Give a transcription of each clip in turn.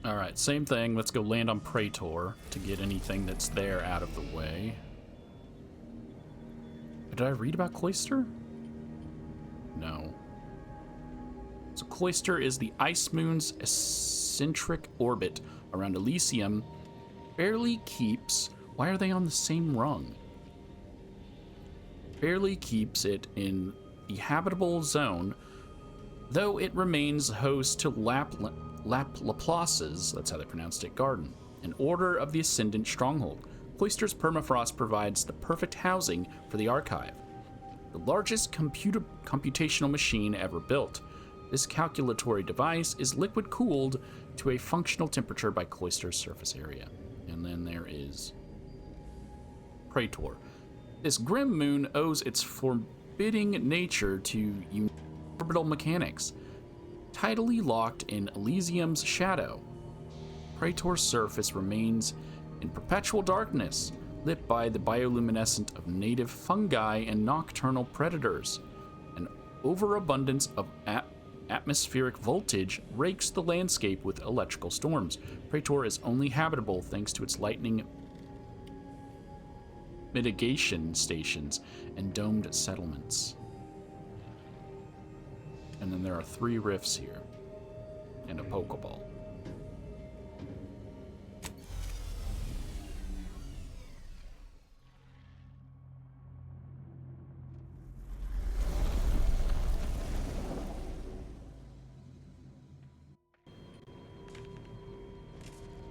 Alright, same thing. Let's go land on Praetor to get anything that's there out of the way. Did I read about Cloister? No. So Cloister is the ice moon's eccentric orbit around Elysium. Barely keeps... Why are they on the same rung? Barely keeps it in the habitable zone, though it remains host to Laplace's, that's how they pronounced it, garden, an Order of the Ascendant stronghold. Cloister's permafrost provides the perfect housing for the archive. The largest computational machine ever built. This calculatory device is liquid-cooled to a functional temperature by Cloister's surface area. And then there is Praetor. This grim moon owes its forbidding nature to orbital mechanics, tidally locked in Elysium's shadow. Praetor's surface remains in perpetual darkness, lit by the bioluminescent of native fungi and nocturnal predators. An overabundance of atmospheric voltage rakes the landscape with electrical storms. Praetor is only habitable thanks to its lightning mitigation stations and domed settlements. And then there are 3 rifts here and a Pokeball.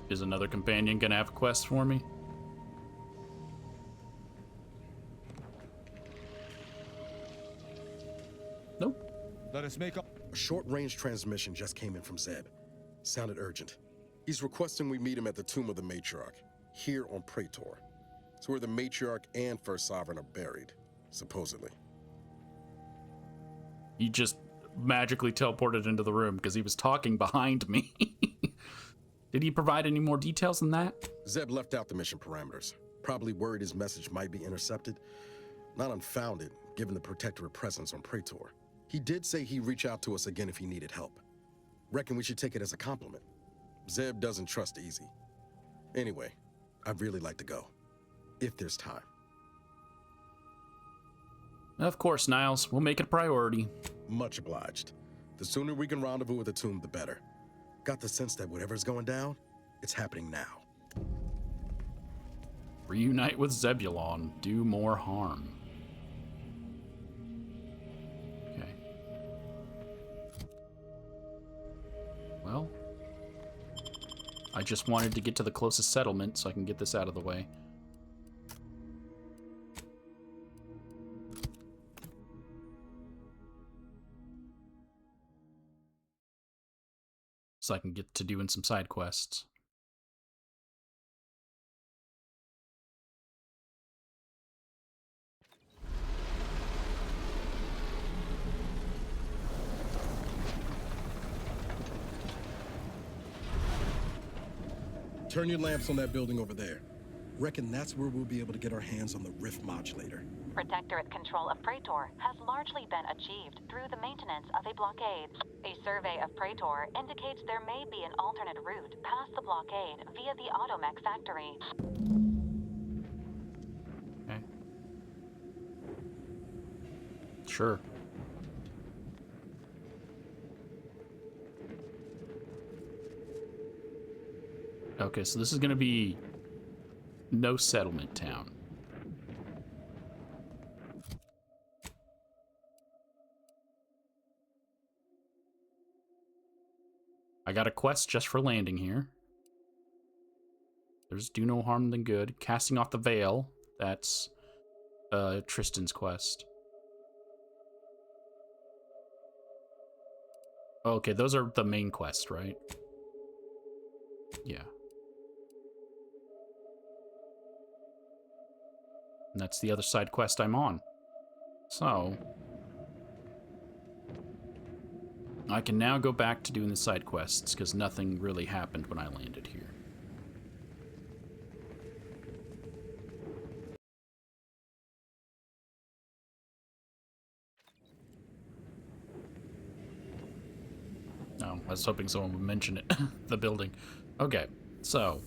Is another companion gonna have a quest for me? Nope. Let us make a short-range transmission just came in from Zeb. Sounded urgent. He's requesting we meet him at the tomb of the matriarch, here on Praetor. It's where the matriarch and first sovereign are buried, supposedly. He just magically teleported into the room because he was talking behind me. Did he provide any more details than that? Zeb left out the mission parameters. Probably worried his message might be intercepted. Not unfounded, given the protectorate presence on Praetor. He did say he'd reach out to us again if he needed help. Reckon we should take it as a compliment. Zeb doesn't trust easy. Anyway, I'd really like to go, if there's time. Of course, Niles. We'll make it a priority. Much obliged. The sooner we can rendezvous at the tomb, the better. Got the sense that whatever's going down, it's happening now. Reunite with Zebulon. Do more harm. Okay. Well, I just wanted to get to the closest settlement so I can get this out of the way. So I can get to doing some side quests. Turn your lamps on that building over there. Reckon that's where we'll be able to get our hands on the rift modulator. Protectorate control of Praetor has largely been achieved through the maintenance of a blockade. A survey of Praetor indicates there may be an alternate route past the blockade via the automech factory. Okay. Sure. Okay, so this is going to be no settlement town. I got a quest just for landing here. There's do no harm than good. Casting off the veil. That's Tristan's quest. Okay, those are the main quests, right? Yeah. And that's the other side quest I'm on. So I can now go back to doing the side quests because nothing really happened when I landed here. Oh, I was hoping someone would mention it. The building. Okay, so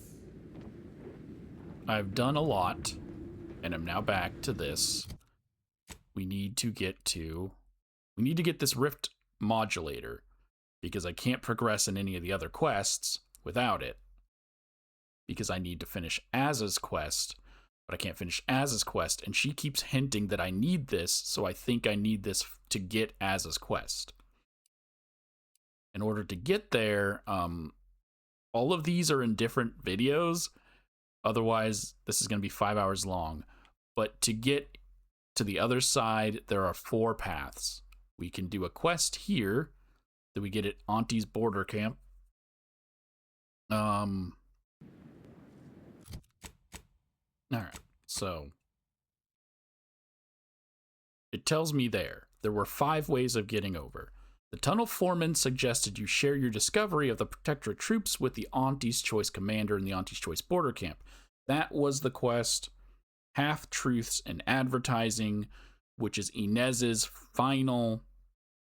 I've done a lot, and I'm now back to this. We need to get this rift modulator, because I can't progress in any of the other quests without it, because I need to finish Azza's quest, but I can't finish Azza's quest, and she keeps hinting that I need this, so I think I need this to get Azza's quest. In order to get there, all of these are in different videos, otherwise this is going to be 5 hours long. But to get to the other side, there are 4 paths. We can do a quest here that we get at Auntie's border camp. All right, so it tells me there were 5 ways of getting over. The tunnel foreman suggested you share your discovery of the Protectorate troops with the Auntie's Choice commander in the Auntie's Choice border camp. That was the quest. Half-Truths and Advertising, which is Inez's final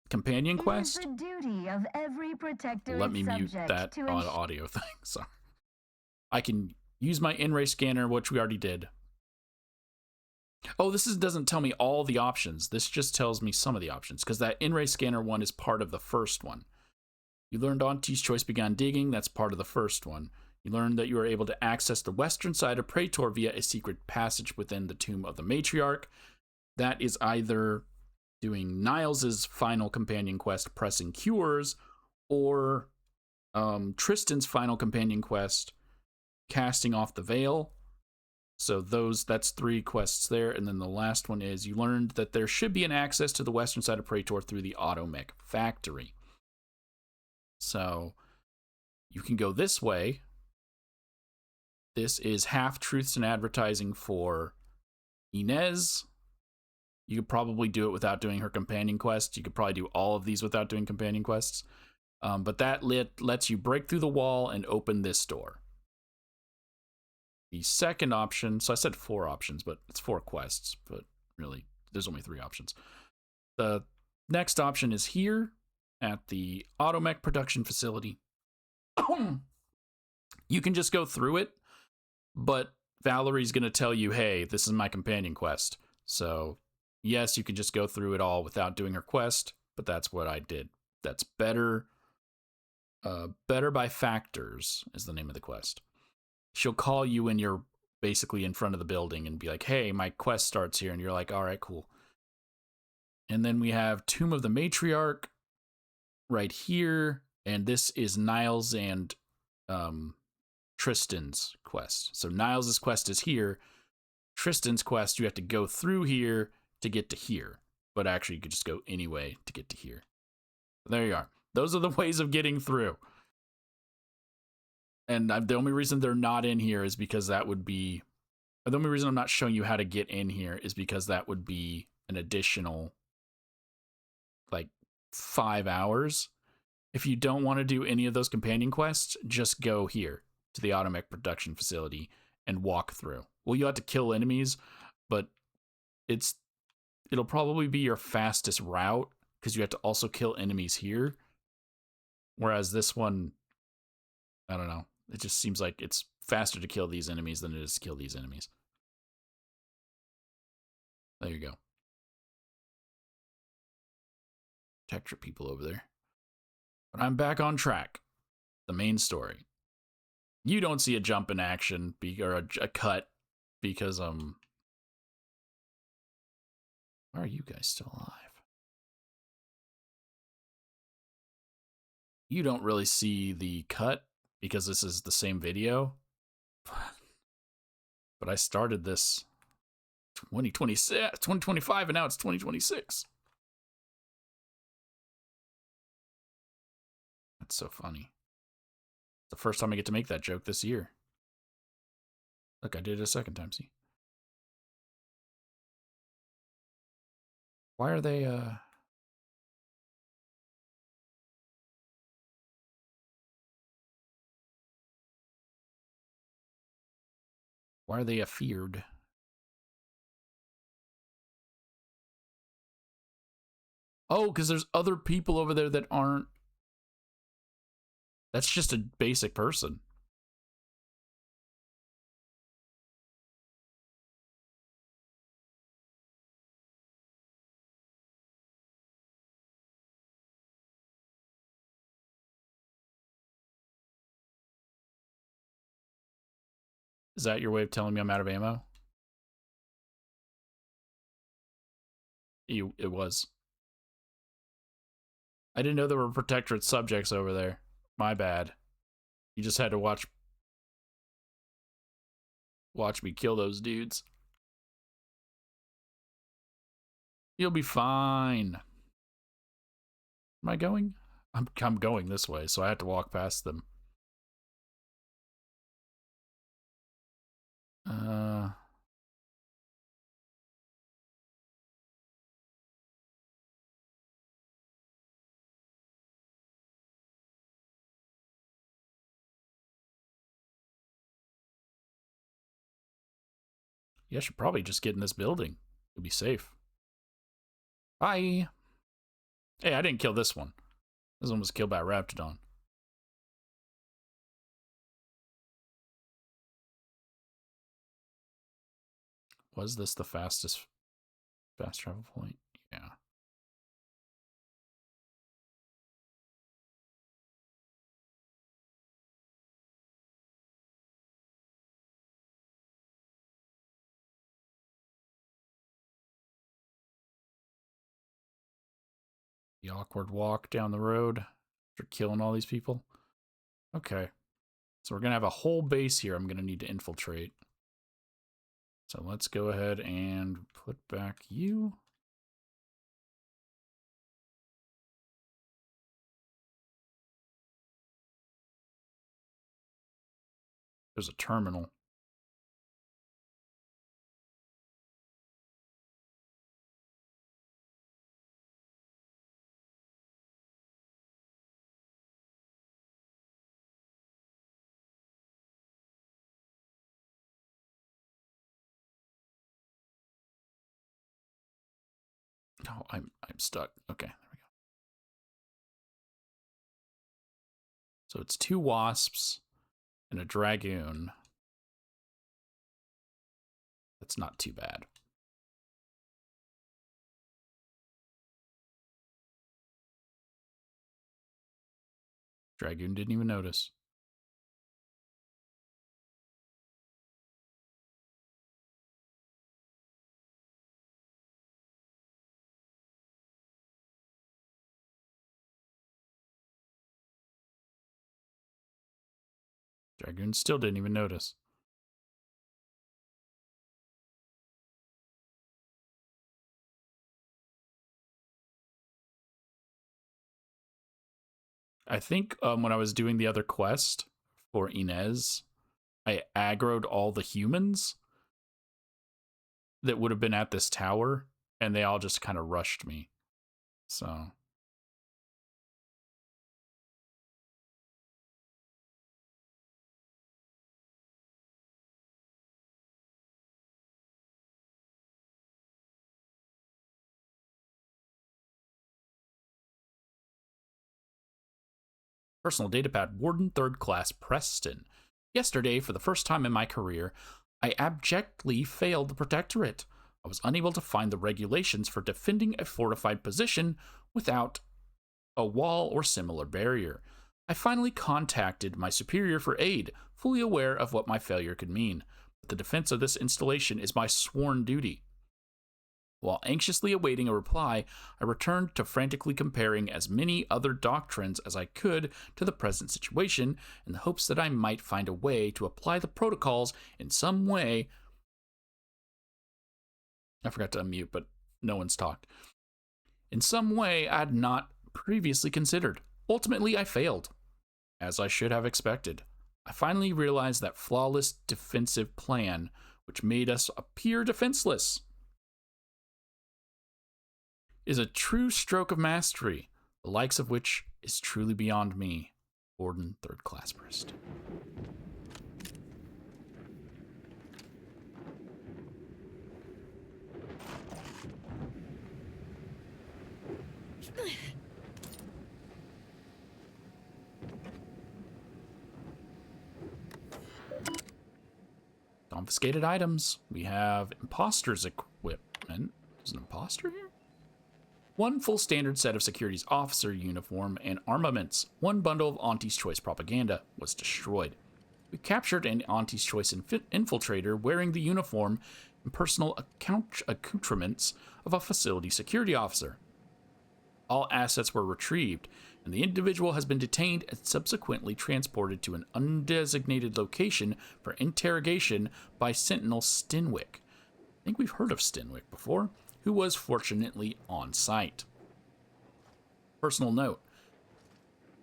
companion quest. It is the duty of every Protectorate Let me mute that audio thing. Sorry. I can use my in-ray scanner, which we already did. Oh, this doesn't tell me all the options. This just tells me some of the options, because that in-ray scanner one is part of the first one. You learned Auntie's Choice began digging. That's part of the first one. You learned that you were able to access the western side of Praetor via a secret passage within the tomb of the matriarch. That is either doing Niles's final companion quest, Pressing Cures, or Tristan's final companion quest, Casting Off the Veil. So that's 3 quests there. And then the last one is you learned that there should be an access to the western side of Praetor through the automech factory. So you can go this way. This is Half-Truths and Advertising for Inez. You could probably do it without doing her companion quest. You could probably do all of these without doing companion quests. But that lets you break through the wall and open this door. The second option, so I said 4 options, but it's 4 quests, but really, there's only 3 options. The next option is here at the automech production facility. You can just go through it, but Valerie's going to tell you, hey, this is my companion quest. So, yes, you can just go through it all without doing her quest, but that's what I did. That's Better by Factors is the name of the quest. She'll call you when you're basically in front of the building and be like, hey, my quest starts here. And you're like, all right, cool. And then we have Tomb of the Matriarch right here. And this is Niles and Tristan's quest. So Niles' quest is here. Tristan's quest, you have to go through here to get to here. But actually, you could just go anyway to get to here. There you are. Those are the ways of getting through. And the only reason they're not in here is because that would be... The only reason I'm not showing you how to get in here is because that would be an additional, 5 hours. If you don't want to do any of those companion quests, just go here to the automech production facility and walk through. Well, you have to kill enemies, but it'll probably be your fastest route because you have to also kill enemies here. Whereas this one, I don't know. It just seems like it's faster to kill these enemies than it is to kill these enemies. There you go. Protect your people over there. But I'm back on track. The main story. You don't see a jump in action or a cut because why are you guys still alive? You don't really see the cut because this is the same video. But I started this 2025 and now it's 2026. That's so funny. It's the first time I get to make that joke this year. Look, I did it a second time, see? Why are they, why are they afeared? Oh, because there's other people over there that aren't. That's just a basic person. Is that your way of telling me I'm out of ammo? It was. I didn't know there were protectorate subjects over there. My bad. You just had to watch me kill those dudes. You'll be fine. Am I going? I'm going this way, so I have to walk past them. Yeah, I should probably just get in this building. It'll be safe. Bye. Hey, I didn't kill this one. This one was killed by a Raptidon. Was this the fastest fast travel point? Yeah. The awkward walk down the road after killing all these people. Okay. So we're going to have a whole base here I'm going to need to infiltrate. So let's go ahead and put back you. There's a terminal. Oh, I'm stuck. Okay, there we go. So it's 2 wasps and a dragoon. That's not too bad. Dragoon didn't even notice. Dragoon still didn't even notice. I think when I was doing the other quest for Inez, I aggroed all the humans that would have been at this tower, and they all just kind of rushed me. So personal datapad Warden 3rd Class Preston. Yesterday, for the first time in my career, I abjectly failed the Protectorate. I was unable to find the regulations for defending a fortified position without a wall or similar barrier. I finally contacted my superior for aid, fully aware of what my failure could mean. But the defense of this installation is my sworn duty. While anxiously awaiting a reply, I returned to frantically comparing as many other doctrines as I could to the present situation in the hopes that I might find a way to apply the protocols in some way. I forgot to unmute, but no one's talked. In some way I had not previously considered. Ultimately, I failed, as I should have expected. I finally realized that flawless defensive plan, which made us appear defenseless, is a true stroke of mastery, the likes of which is truly beyond me. Warden 3rd Class Priest. Confiscated items. We have imposter's equipment. Is an imposter here? 1 full standard set of security's officer uniform and armaments. 1 bundle of Auntie's Choice propaganda was destroyed. We captured an Auntie's Choice infiltrator wearing the uniform and personal accoutrements of a facility security officer. All assets were retrieved, and the individual has been detained and subsequently transported to an undesignated location for interrogation by Sentinel Stinwick. I think we've heard of Stinwick before, who was fortunately on site. Personal note.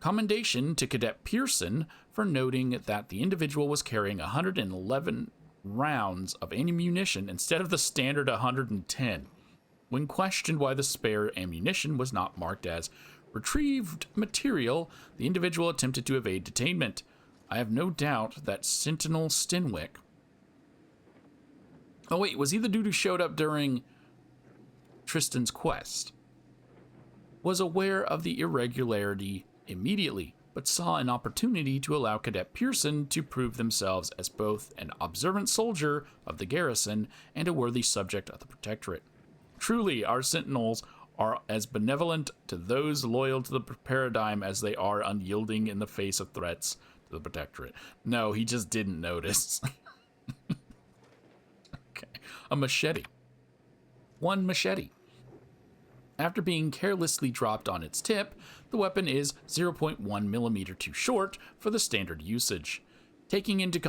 Commendation to Cadet Pearson for noting that the individual was carrying 111 rounds of ammunition instead of the standard 110. When questioned why the spare ammunition was not marked as retrieved material, the individual attempted to evade detainment. I have no doubt that Sentinel Stinwick... Oh wait, was he the dude who showed up during Tristan's quest? Was aware of the irregularity immediately, but saw an opportunity to allow Cadet Pearson to prove themselves as both an observant soldier of the garrison and a worthy subject of the Protectorate. Truly, our sentinels are as benevolent to those loyal to the paradigm as they are unyielding in the face of threats to the Protectorate. No, he just didn't notice. Okay. A machete. One machete. After being carelessly dropped on its tip, the weapon is 0.1 millimeter too short for the standard usage. Taking into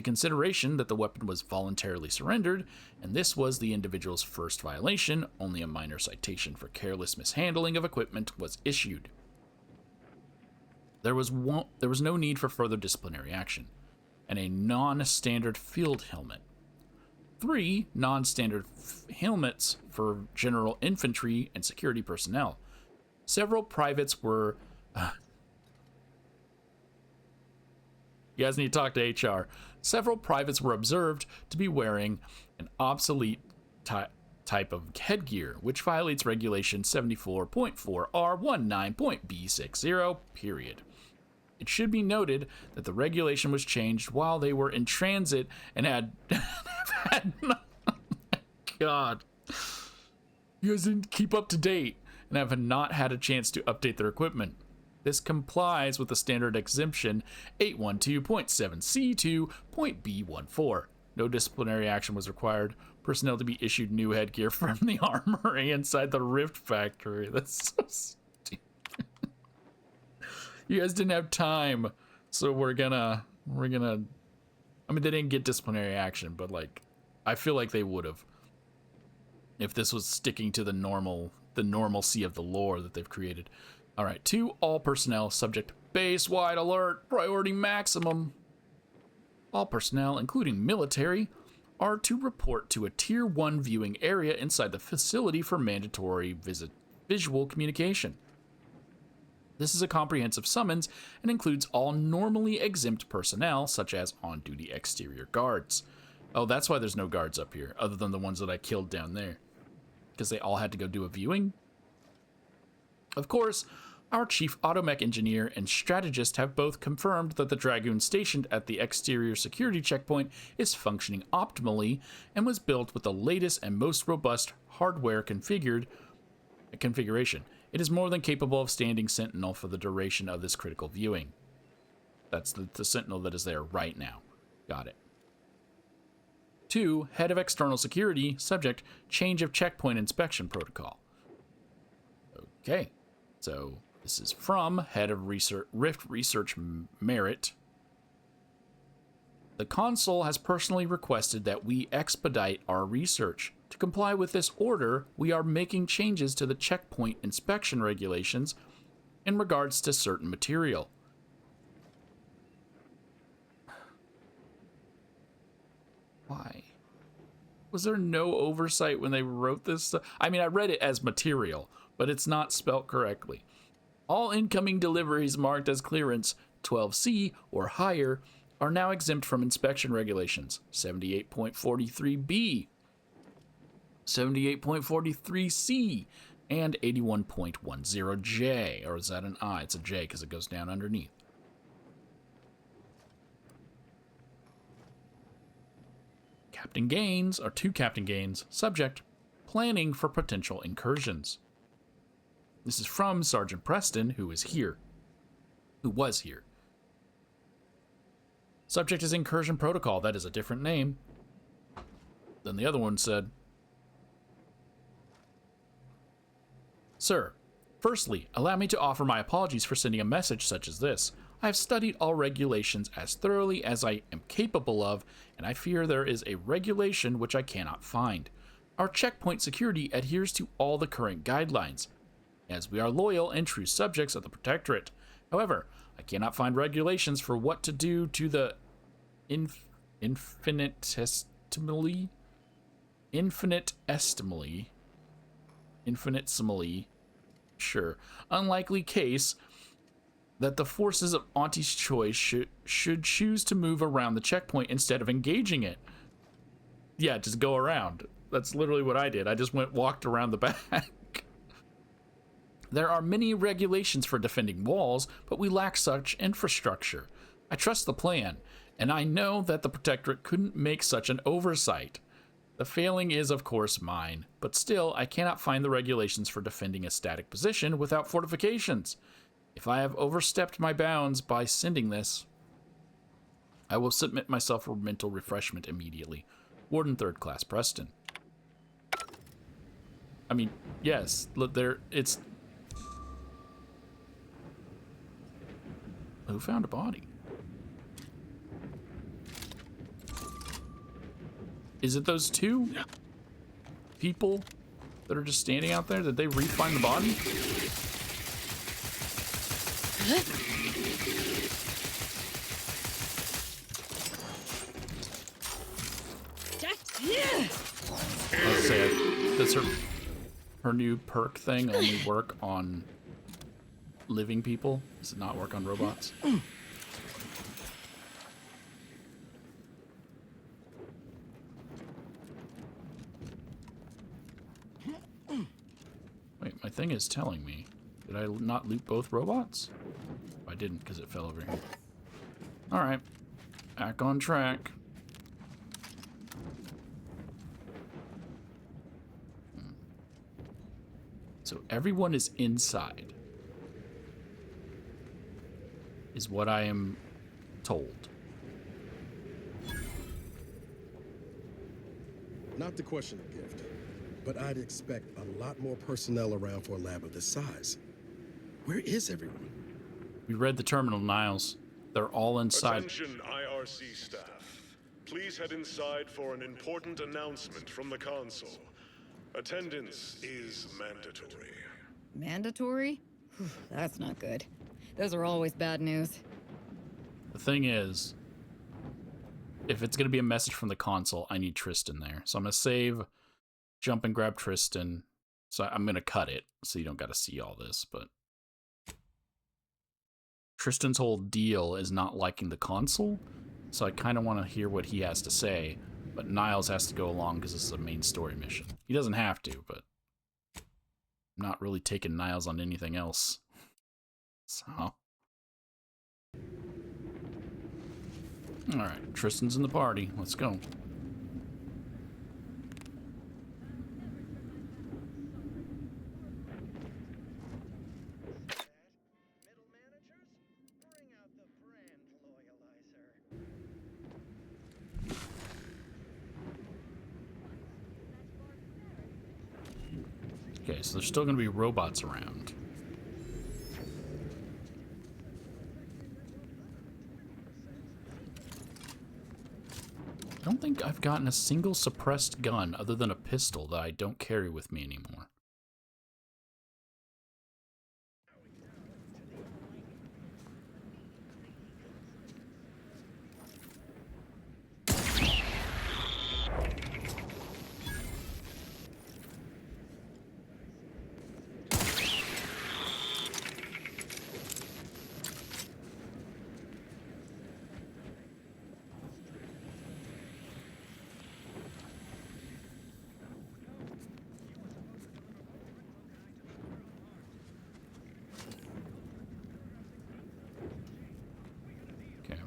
consideration that the weapon was voluntarily surrendered, and this was the individual's first violation, only a minor citation for careless mishandling of equipment was issued. There was no need for further disciplinary action, and a non-standard field helmet. 3 non-standard helmets for general infantry and security personnel. Several privates were... You guys need to talk to HR. Several privates were observed to be wearing an obsolete type of headgear, which violates Regulation 74.4R19.B60, period. It should be noted that the regulation was changed while they were in transit and had... God. You guys didn't keep up to date and have not had a chance to update their equipment. This complies with the standard exemption 812.7C2.B14. No disciplinary action was required. Personnel to be issued new headgear from the armory inside the Rift Factory. That's so stupid. You guys didn't have time, so we're gonna. I mean, they didn't get disciplinary action, but like, I feel like they would have if this was sticking to the normalcy of the lore that they've created. All right, 2, all personnel subject base-wide alert, priority maximum. All personnel, including military, are to report to a Tier 1 viewing area inside the facility for mandatory visual communication. This is a comprehensive summons and includes all normally exempt personnel, such as on-duty exterior guards. Oh, that's why there's no guards up here, other than the ones that I killed down there. Because they all had to go do a viewing? Of course, our chief automech engineer and strategist have both confirmed that the Dragoon stationed at the exterior security checkpoint is functioning optimally and was built with the latest and most robust hardware configuration. It is more than capable of standing sentinel for the duration of this critical viewing. That's the sentinel that is there right now. Got it. 2, head of external security, subject, change of checkpoint inspection protocol. Okay, so this is from head of Rift Research Merit. The consul has personally requested that we expedite our research. To comply with this order, we are making changes to the checkpoint inspection regulations in regards to certain material. Why? Was there no oversight when they wrote this? I mean, I read it as material, but it's not spelt correctly. All incoming deliveries marked as clearance 12C or higher are now exempt from inspection regulations 78.43B, 78.43C, and 81.10J. Or is that an I? It's a J because it goes down underneath. Captain Gaines, or 2 Captain Gaines, subject, planning for potential incursions. This is from Sergeant Preston, who was here. Subject is incursion protocol. That is a different name than the other one said. Sir, firstly, allow me to offer my apologies for sending a message such as this. I have studied all regulations as thoroughly as I am capable of, and I fear there is a regulation which I cannot find. Our checkpoint security adheres to all the current guidelines, as we are loyal and true subjects of the Protectorate. However, I cannot find regulations for what to do to the infinitesimally sure, unlikely case that the forces of Auntie's choice should choose to move around the checkpoint instead of engaging it. Yeah, just go around. That's literally what I did. I just walked around the back. There are many regulations for defending walls, but we lack such infrastructure. I trust the plan, and I know that the Protectorate couldn't make such an oversight. The failing is, of course, mine, but still, I cannot find the regulations for defending a static position without fortifications. If I have overstepped my bounds by sending this, I will submit myself for mental refreshment immediately. Warden 3rd Class Preston. I mean, yes, look there, it's... Who found a body? Is it those two people that are just standing out there? Did they re-find the body? Let's say, does her new perk thing only work on living people? Does it not work on robots? Wait, my thing is telling me. Did I not loot both robots? I didn't because it fell over here. Alright. Back on track. So everyone is inside, is what I am told. Not to question the gift, but I'd expect a lot more personnel around for a lab of this size. Where is everyone? We read the terminal, Niles. They're all inside. Attention, IRC staff. Please head inside for an important announcement from the console. Attendance is mandatory. Mandatory? Whew, that's not good. Those are always bad news. The thing is, if it's going to be a message from the console, I need Tristan there. So I'm going to save, jump and grab Tristan. So I'm going to cut it so you don't got to see all this, but Tristan's whole deal is not liking the console. So I kind of want to hear what he has to say, but Niles has to go along because this is a main story mission. He doesn't have to, but I'm not really taking Niles on anything else. So. Alright, Tristan's in the party. Let's go. Okay, so there's still going to be robots around. I don't think I've gotten a single suppressed gun other than a pistol that I don't carry with me anymore.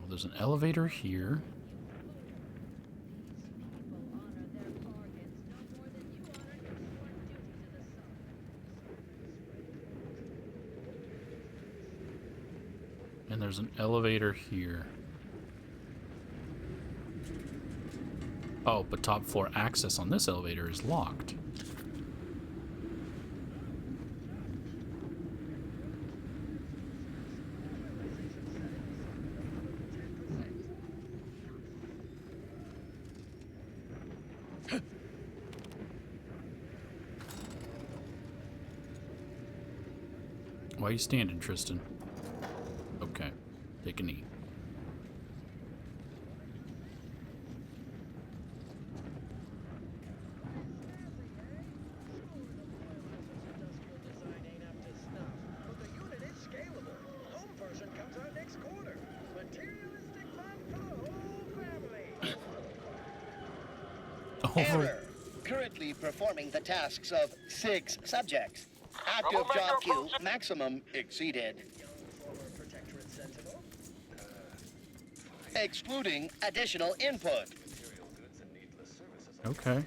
There's an elevator here. And there's an elevator here. Oh, but top floor access on this elevator is locked. Why are you standing, Tristan? Okay, take a knee. Error. Currently performing the tasks of 6 subjects. Active job queue maximum exceeded. Excluding additional input. Okay.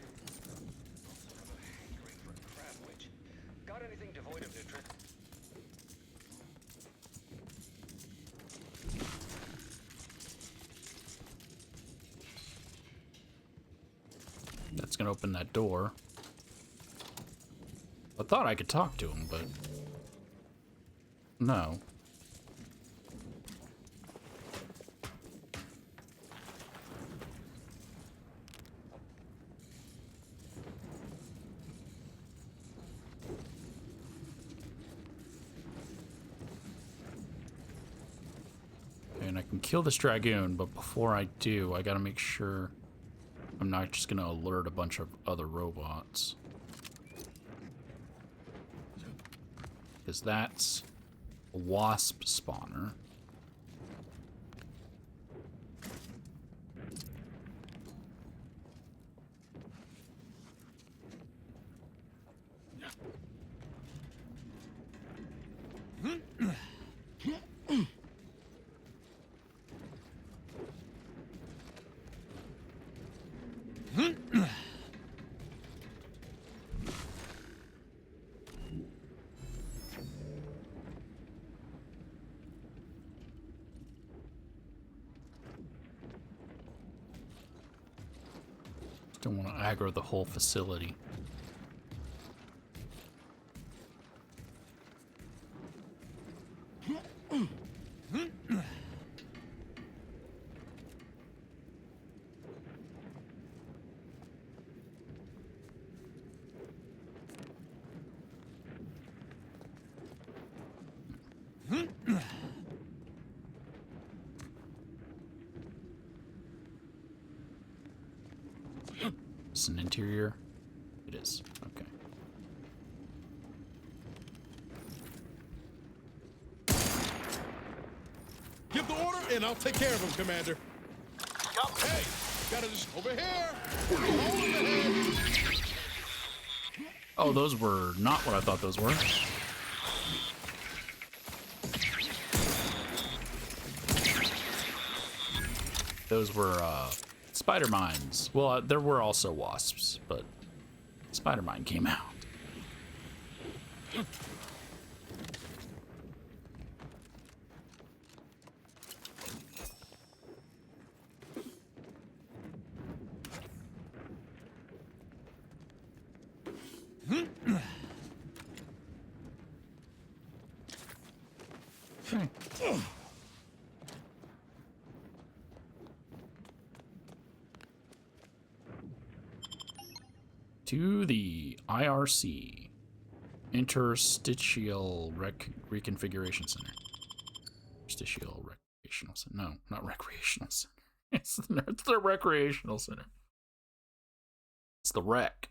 That's gonna open that door. I thought I could talk to him, but no. And I can kill this dragoon, but before I do, I gotta make sure I'm not just gonna alert a bunch of other robots. Because that's a wasp spawner. Don't want to aggro the whole facility. It's an interior. It is. Okay. Give the order, and I'll take care of him, Commander. Hey, gotta just over here. Oh, those were not what I thought those were. Those were spider mines. Well, there were also wasps, but spider mine came out. Okay. To the IRC, Interstitial Reconfiguration Center. Interstitial Recreational Center. No, not Recreational Center. It's the Recreational Center. It's the rec.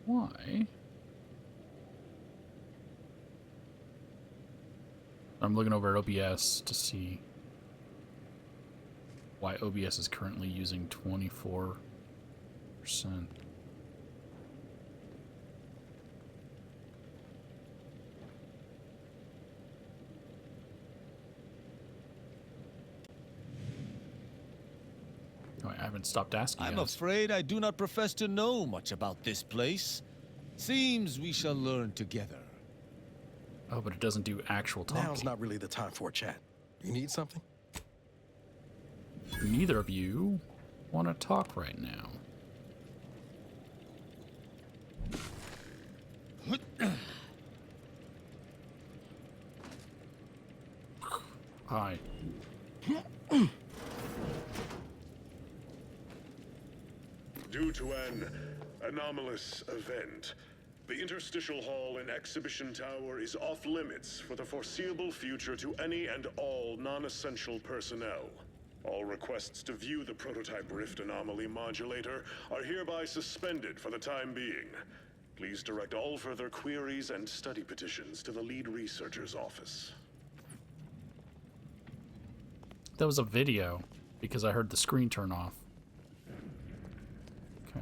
Why? I'm looking over at OBS to see why OBS is currently using 24%. Oh, I haven't stopped asking. I'm guys. afraid I do not profess to know much about this place. Seems we shall learn together. Oh, but it doesn't do actual talking. Now's not really the time for a chat. You need something? Neither of you want to talk right now. Hi. Due to an anomalous event, the interstitial hall in Exhibition Tower is off limits for the foreseeable future to any and all non-essential personnel. All requests to view the prototype rift anomaly modulator are hereby suspended for the time being. Please direct all further queries and study petitions to the lead researcher's office. That was a video because I heard the screen turn off. Okay.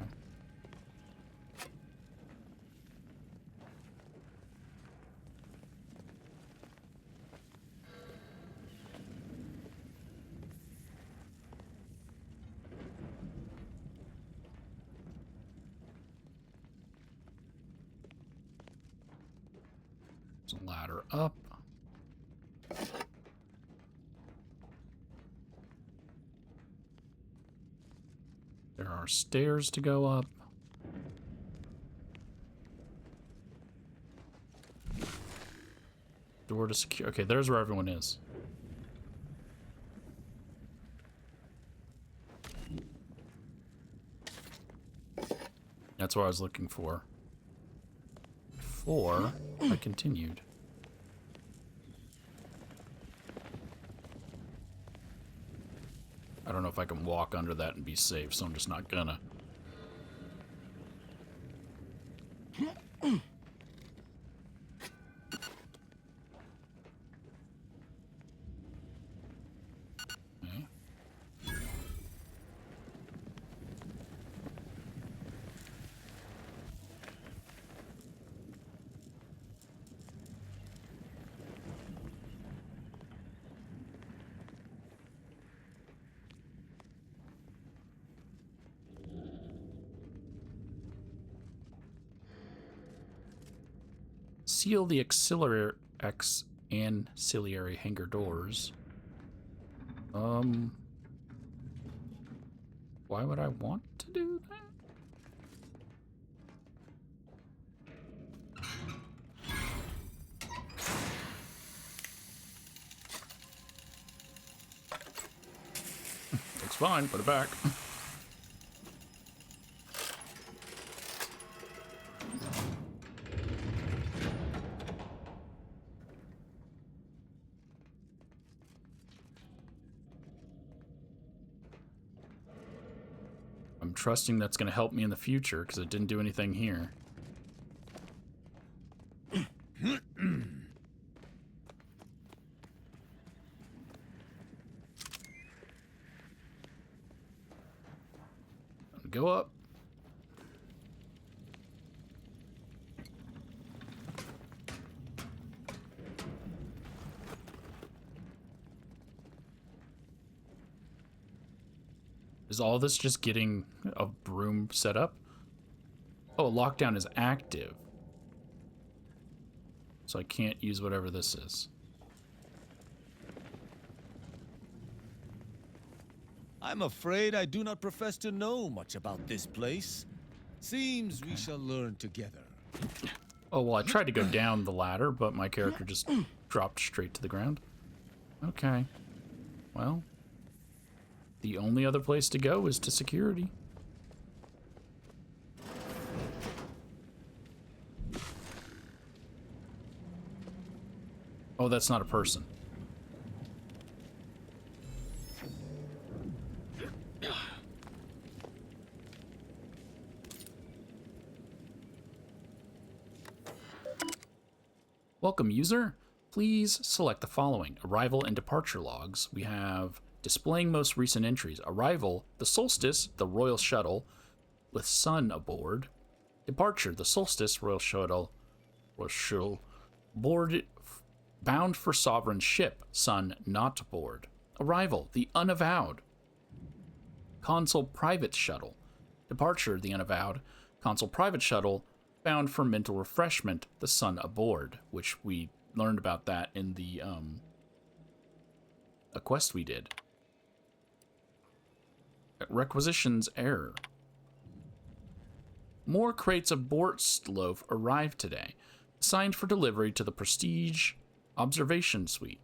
There's a ladder up. There are stairs to go up. Door to secure. Okay, there's where everyone is. That's what I was looking for. Before I continued. I don't know if I can walk under that and be safe, so I'm just not gonna. Okay. Seal the ancillary hangar doors. Why would I want to do that? Looks fine, put it back. I'm trusting that's going to help me in the future because it didn't do anything here. Go up. Is all this just getting a room set up? Oh, lockdown is active. So I can't use whatever this is. I'm afraid I do not profess to know much about this place. Seems we shall learn together. Oh, well, I tried to go down the ladder, but my character just dropped straight to the ground. Okay. Well, the only other place to go is to security. Oh, that's not a person. Welcome, user. Please select the following. Arrival and departure logs. We have displaying most recent entries. Arrival, the Solstice, the Royal Shuttle, with Sun aboard. Departure, the Solstice, Royal Shuttle, board, bound for Sovereign ship, Sun not aboard. Arrival, the Unavowed. Consul Private Shuttle. Departure, the Unavowed. Consul Private Shuttle, found for mental refreshment the sun aboard, which we learned about that in the a quest we did. Requisitions error. More crates of Borst loaf arrived today, assigned for delivery to the Prestige Observation Suite.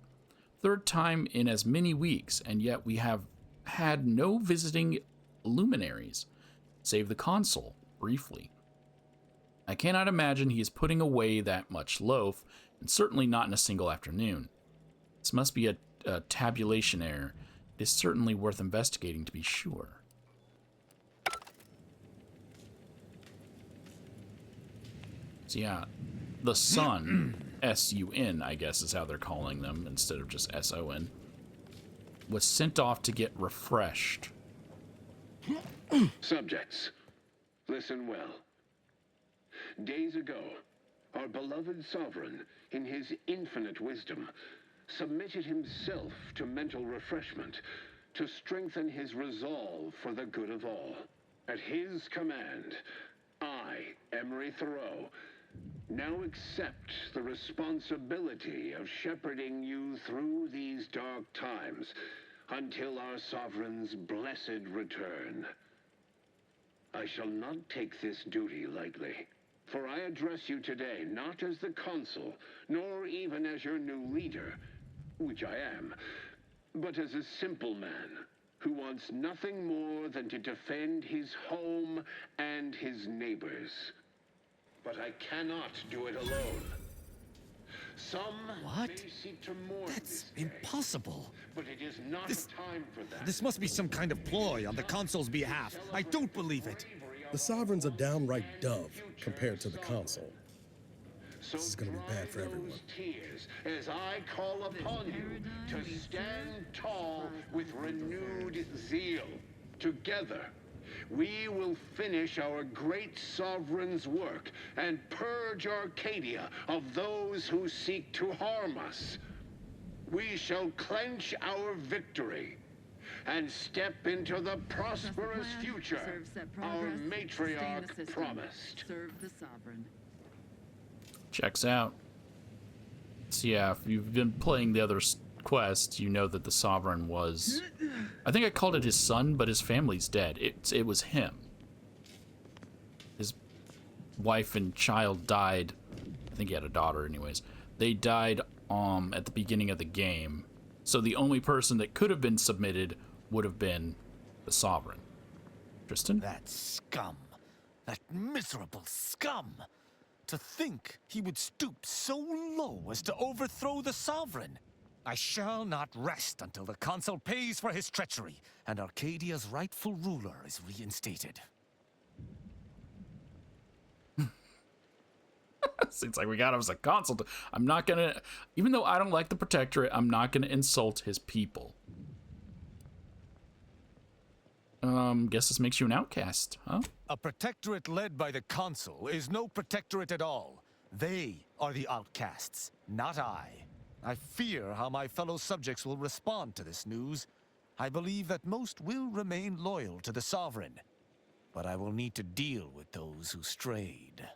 Third time in as many weeks, and yet we have had no visiting luminaries, save the consul, briefly. I cannot imagine he is putting away that much loaf, and certainly not in a single afternoon. This must be a tabulation error. It is certainly worth investigating to be sure. So yeah, the sun, S-U-N, I guess is how they're calling them, instead of just S-O-N, was sent off to get refreshed. Subjects, listen well. Days ago, our beloved sovereign, in his infinite wisdom, submitted himself to mental refreshment to strengthen his resolve for the good of all. At his command, I, v.a.l.e.r.i.e, now accept the responsibility of shepherding you through these dark times until our sovereign's blessed return. I shall not take this duty lightly, for I address you today not as the consul, nor even as your new leader, which I am, but as a simple man who wants nothing more than to defend his home and his neighbors. But I cannot do it alone. Some What? may seek to mourn That's this day, impossible. but it is not This- a time for that. This must be some kind of ploy on the consul's behalf. I don't believe it. The sovereign's a downright dove compared to the consul. So This is gonna be bad for dry everyone. those tears as I call upon you to stand tall with renewed zeal. Together, we will finish our great sovereign's work and purge Arcadia of those who seek to harm us. We shall clench our victory and step into the prosperous future our matriarch promised. Serve the sovereign. Checks out. So yeah, if you've been playing the other quests, you know that the Sovereign was... I think I called it his son, but his family's dead. It was him. His wife and child died. I think he had a daughter anyways. They died at the beginning of the game. So the only person that could have been submitted would have been the Sovereign. Tristan? That scum. That miserable scum. To think he would stoop so low as to overthrow the sovereign. I shall not rest until the consul pays for his treachery and Arcadia's rightful ruler is reinstated. Seems like we got him as a consul. I'm not gonna, even though I don't like the Protectorate, I'm not gonna insult his people. Guess this makes you an outcast, huh? A protectorate led by the consul is no protectorate at all. They are the outcasts, not I. I fear how my fellow subjects will respond to this news. I believe that most will remain loyal to the sovereign, but I will need to deal with those who strayed.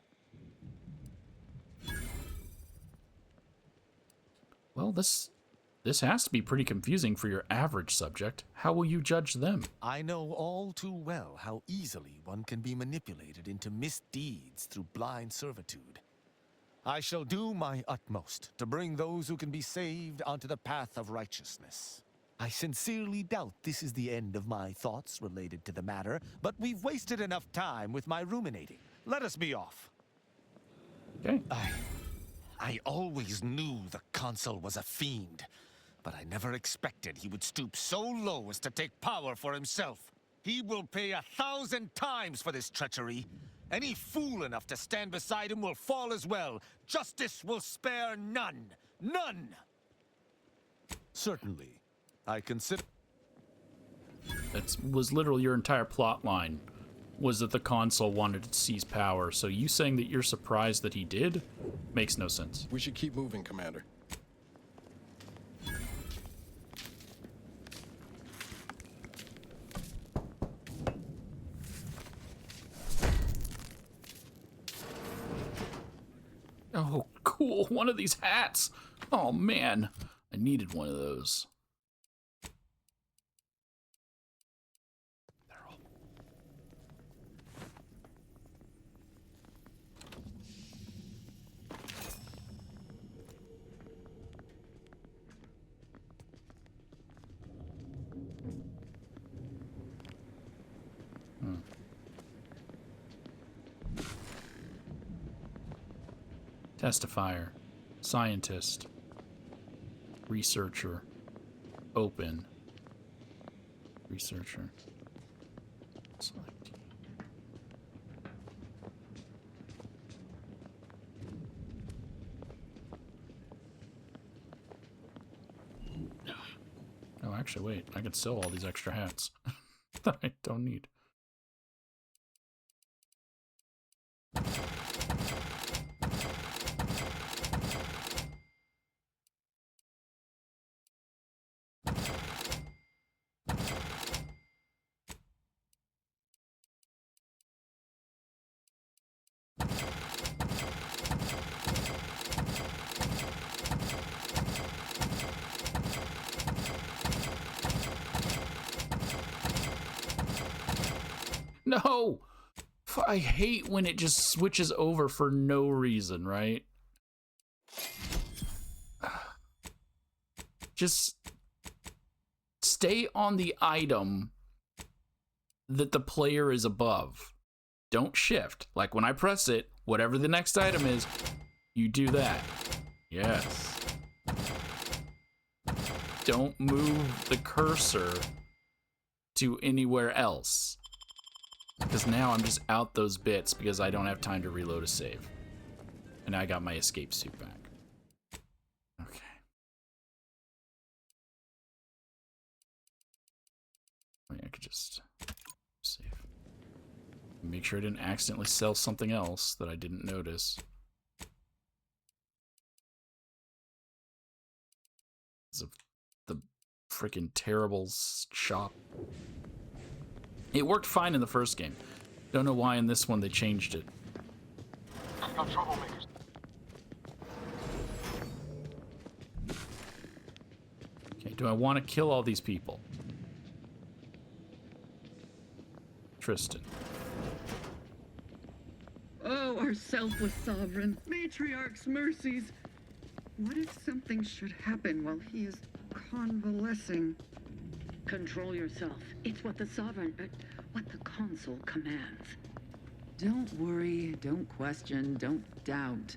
Well, this has to be pretty confusing for your average subject. How will you judge them? I know all too well how easily one can be manipulated into misdeeds through blind servitude. I shall do my utmost to bring those who can be saved onto the path of righteousness. I sincerely doubt this is the end of my thoughts related to the matter, but we've wasted enough time with my ruminating. Let us be off. Okay. I always knew the consul was a fiend, but I never expected he would stoop so low as to take power for himself. He will pay 1,000 times for this treachery. Any fool enough to stand beside him will fall as well. Justice will spare none. None! Certainly. I consider... That was literally your entire plot line, was that the consul wanted to seize power. So you saying that you're surprised that he did makes no sense. We should keep moving, Commander. Oh, cool. One of these hats. Oh, man. I needed one of those. Testifier, scientist, researcher, open, researcher, select. Oh, actually, wait, I could sell all these extra hats that I don't need. No! I hate when it just switches over for no reason, right? Just stay on the item that the player is above. Don't shift. Like when I press it, whatever the next item is, you do that. Yes. Don't move the cursor to anywhere else. Because now I'm just out those bits because I don't have time to reload a save. And I got my escape suit back. Okay. I could just save. Make sure I didn't accidentally sell something else that I didn't notice. It's the freaking terrible shop. It worked fine in the first game. Don't know why in this one they changed it. No troublemakers. Okay, do I want to kill all these people? Tristan. Oh, our selfless sovereign, matriarch's mercies. What if something should happen while he is convalescing? Control yourself. It's what the sovereign, what the consul commands. Don't worry, don't question, don't doubt.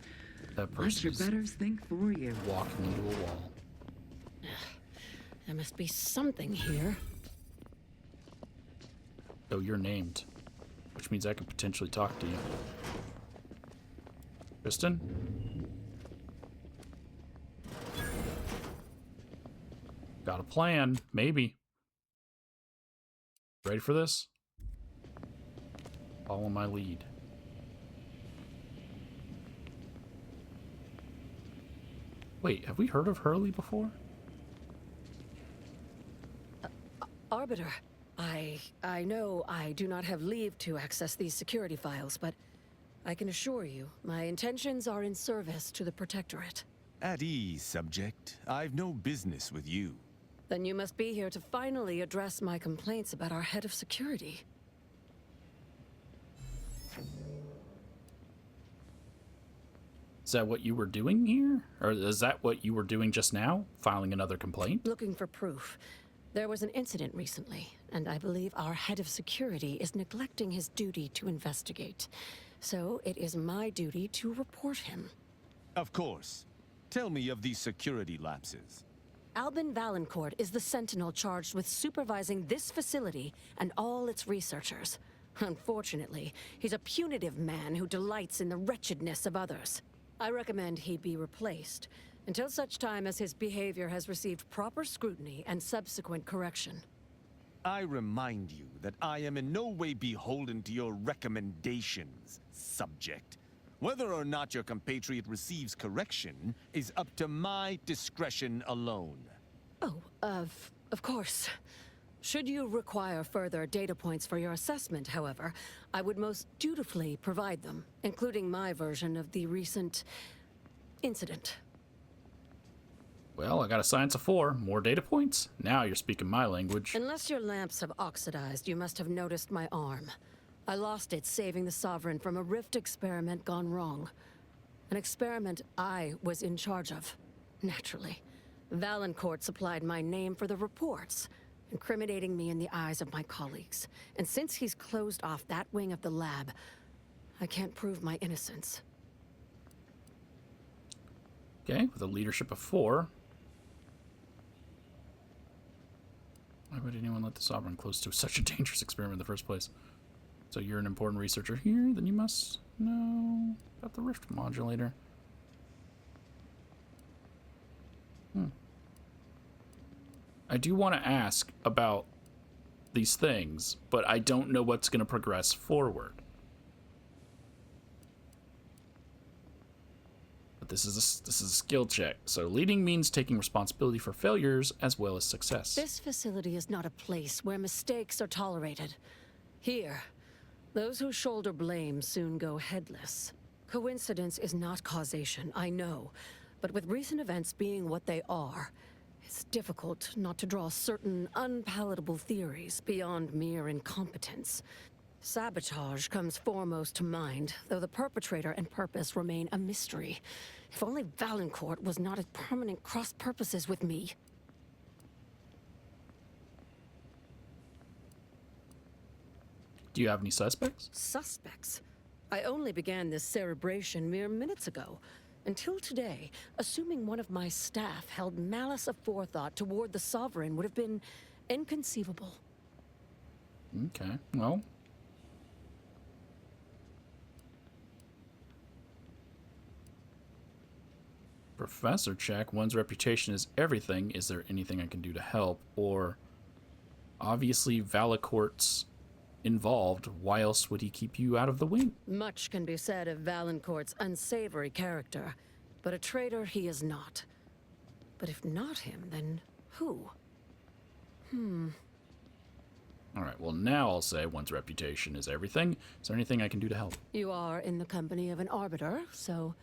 That Let your person betters think for you. walking into a wall. There must be something here. Oh, you're named. Which means I could potentially talk to you. Tristan? Got a plan, maybe. Ready for this? Follow my lead. Wait, have we heard of Hurley before? Arbiter, I know I do not have leave to access these security files, but I can assure you, my intentions are in service to the Protectorate. At ease, subject. I've no business with you. Then you must be here to finally address my complaints about our head of security. Is that what you were doing here? Or is that what you were doing just now? Filing another complaint? Looking for proof. There was an incident recently, and I believe our head of security is neglecting his duty to investigate. So it is my duty to report him. Of course. Tell me of these security lapses. Albin Valancourt is the sentinel charged with supervising this facility and all its researchers. Unfortunately, he's a punitive man who delights in the wretchedness of others. I recommend he be replaced until such time as his behavior has received proper scrutiny and subsequent correction. I remind you that I am in no way beholden to your recommendations, subject. Whether or not your compatriot receives correction is up to my discretion alone. Oh, of course. Should you require further data points for your assessment, however, I would most dutifully provide them, including my version of the recent incident. Well, I got a science of 4. More data points? Now you're speaking my language. Unless your lamps have oxidized, you must have noticed my arm. I lost it saving the Sovereign from a rift experiment gone wrong. An experiment I was in charge of. Naturally. v.a.l.e.r.i.e supplied my name for the reports, incriminating me in the eyes of my colleagues. And since he's closed off that wing of the lab, I can't prove my innocence. Okay, with a leadership of 4. Why would anyone let the Sovereign close to such a dangerous experiment in the first place? So you're an important researcher here, then you must know about the rift modulator. I do want to ask about these things, but I don't know what's going to progress forward. But this is a skill check. So leading means taking responsibility for failures as well as success. This facility is not a place where mistakes are tolerated. Here, those who shoulder blame soon go headless. Coincidence is not causation, I know. But with recent events being what they are, it's difficult not to draw certain unpalatable theories beyond mere incompetence. Sabotage comes foremost to mind, though the perpetrator and purpose remain a mystery. If only v.a.l.e.r.i.e was not at permanent cross-purposes with me. Do you have any suspects? Suspects? I only began this cerebration mere minutes ago. Until today, assuming one of my staff held malice aforethought toward the Sovereign would have been inconceivable. Okay, well. Professor check. One's reputation is everything. Is there anything I can do to help? Or, obviously, v.a.l.e.r.i.e involved. Why else would he keep you out of the wing? Much can be said of v.a.l.e.r.i.e unsavory character, but a traitor he is not. But if not him, then who? All right, well, now I'll say one's reputation is everything. Is there anything I can do to help? You are in the company of an arbiter, so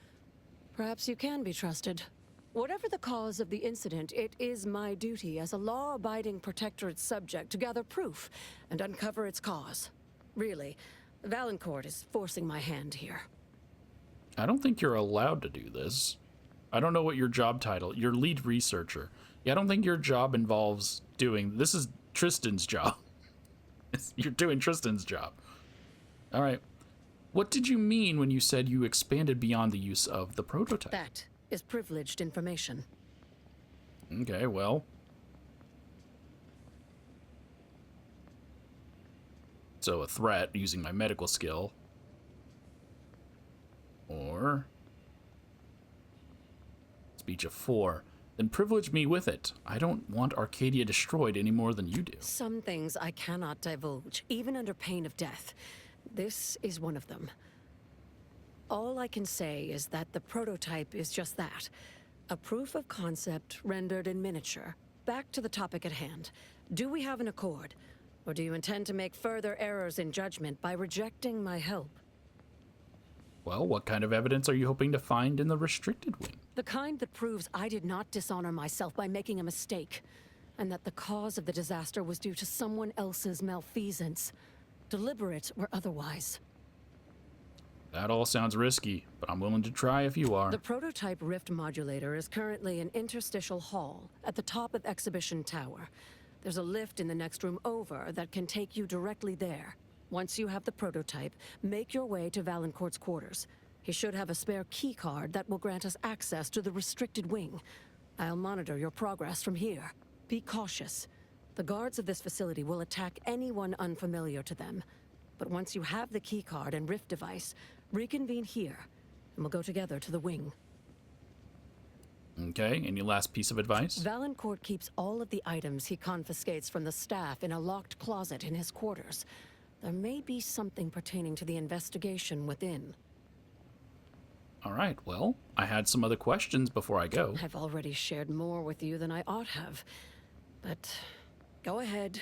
perhaps you can be trusted. Whatever the cause of the incident, it is my duty as a law-abiding protectorate subject to gather proof and uncover its cause. Really, v.a.l.e.r.i.e is forcing my hand here. I don't think you're allowed to do this. I don't know what your job title, your lead researcher. Yeah, I don't think your job involves doing, this is Tristan's job. You're doing Tristan's job. All right. What did you mean when you said you expanded beyond the use of the prototype? That is privileged information. Okay, well. So a threat using my medical skill. Or speech of 4. Then privilege me with it. I don't want Arcadia destroyed any more than you do. Some things I cannot divulge, even under pain of death. This is one of them. All I can say is that the prototype is just that. A proof of concept rendered in miniature. Back to the topic at hand. Do we have an accord? Or do you intend to make further errors in judgment by rejecting my help? Well, what kind of evidence are you hoping to find in the restricted wing? The kind that proves I did not dishonor myself by making a mistake, and that the cause of the disaster was due to someone else's malfeasance, deliberate or otherwise. That all sounds risky, but I'm willing to try if you are. The prototype rift modulator is currently in interstitial hall at the top of Exhibition Tower. There's a lift in the next room over that can take you directly there. Once you have the prototype, make your way to v.a.l.e.r.'s quarters. He should have a spare key card that will grant us access to the restricted wing. I'll monitor your progress from here. Be cautious. The guards of this facility will attack anyone unfamiliar to them. But once you have the key card and rift device, reconvene here, and we'll go together to the wing. Okay, any last piece of advice? v.a.l.e.r.i.e keeps all of the items he confiscates from the staff in a locked closet in his quarters. There may be something pertaining to the investigation within. All right, well, I had some other questions before I go. I've already shared more with you than I ought have, but go ahead.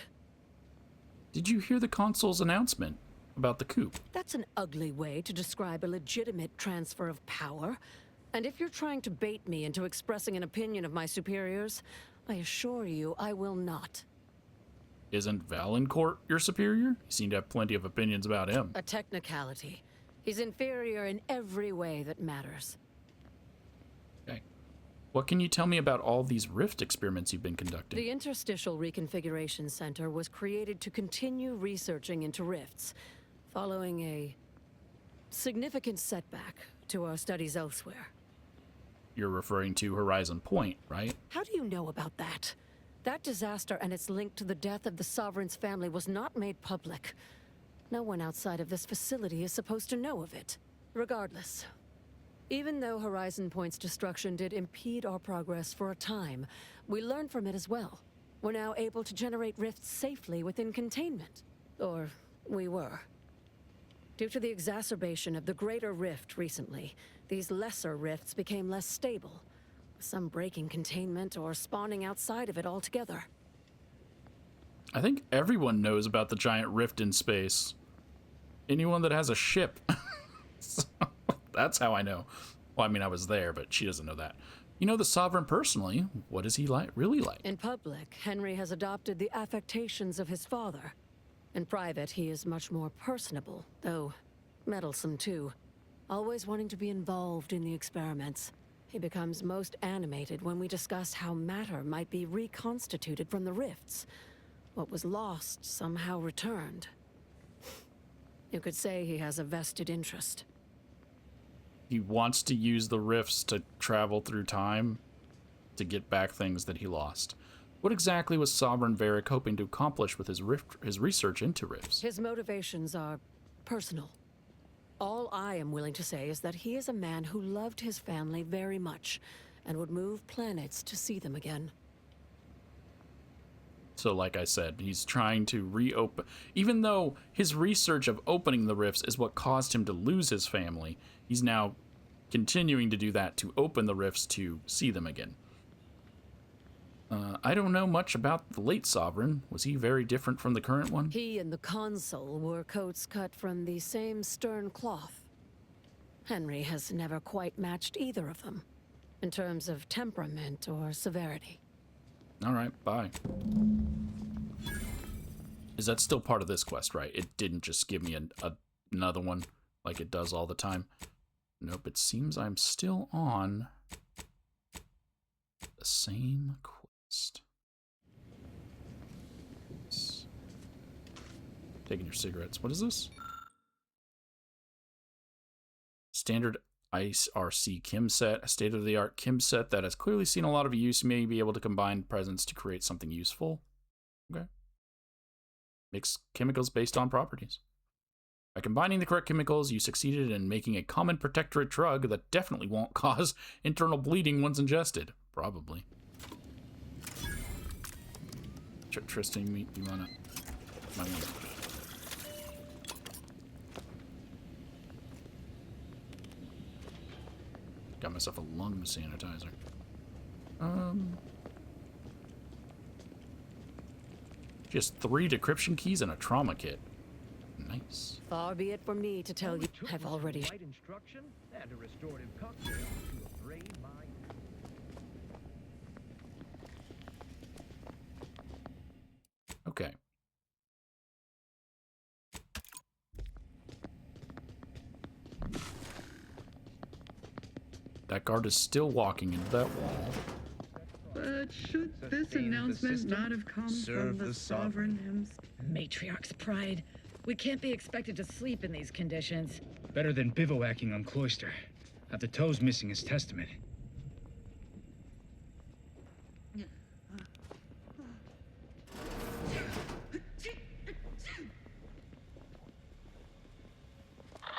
Did you hear the consul's announcement about the coup? That's an ugly way to describe a legitimate transfer of power. And if you're trying to bait me into expressing an opinion of my superiors, I assure you I will not. Isn't Valencourt your superior? You seem to have plenty of opinions about him. A technicality. He's inferior in every way that matters. Okay. What can you tell me about all these rift experiments you've been conducting? The Interstitial Reconfiguration Center was created to continue researching into rifts, following a significant setback to our studies elsewhere. You're referring to Horizon Point, right? How do you know about that? That disaster and its link to the death of the Sovereign's family was not made public. No one outside of this facility is supposed to know of it. Regardless, even though Horizon Point's destruction did impede our progress for a time, we learned from it as well. We're now able to generate rifts safely within containment. Or we were. Due to the exacerbation of the greater rift recently, these lesser rifts became less stable. Some breaking containment or spawning outside of it altogether. I think everyone knows about the giant rift in space. Anyone that has a ship. So, that's how I know. Well, I mean, I was there, but she doesn't know that. You know the Sovereign personally. What is he really like? In public, Henry has adopted the affectations of his father. In private, he is much more personable, though meddlesome too. Always wanting to be involved in the experiments. He becomes most animated when we discuss how matter might be reconstituted from the rifts. What was lost somehow returned. You could say he has a vested interest. He wants to use the rifts to travel through time to get back things that he lost. What exactly was Sovereign v.a.l.e.r.i.e hoping to accomplish with his research into rifts? His motivations are personal. All I am willing to say is that he is a man who loved his family very much and would move planets to see them again. So like I said, he's trying to reopen. Even though his research of opening the rifts is what caused him to lose his family, he's now continuing to do that to open the rifts to see them again. I don't know much about the late Sovereign. Was he very different from the current one? He and the Consul wore coats cut from the same stern cloth. Henry has never quite matched either of them, in terms of temperament or severity. All right, bye. Is that still part of this quest, right? It didn't just give me another one like it does all the time. Nope, it seems I'm still on the same quest. Taking your cigarettes. What is this? Standard IRC chem set, a state-of-the-art chem set that has clearly seen a lot of use. You may be able to combine presents to create something useful. Okay. Mix chemicals based on properties. By combining the correct chemicals, you succeeded in making a common protectorate drug that definitely won't cause internal bleeding once ingested. Probably. Tristan, you wanna... Got myself a lung sanitizer. Just 3 decryption keys and a trauma kit. Nice. Far be it from me to tell you, I've already... Right instruction and a restorative cocktail to abrade my... Okay. That guard is still walking into that wall. But should this announcement not have come from the Sovereign himself? Matriarch's pride. We can't be expected to sleep in these conditions. Better than bivouacking on Cloister. After Toe's missing his testament.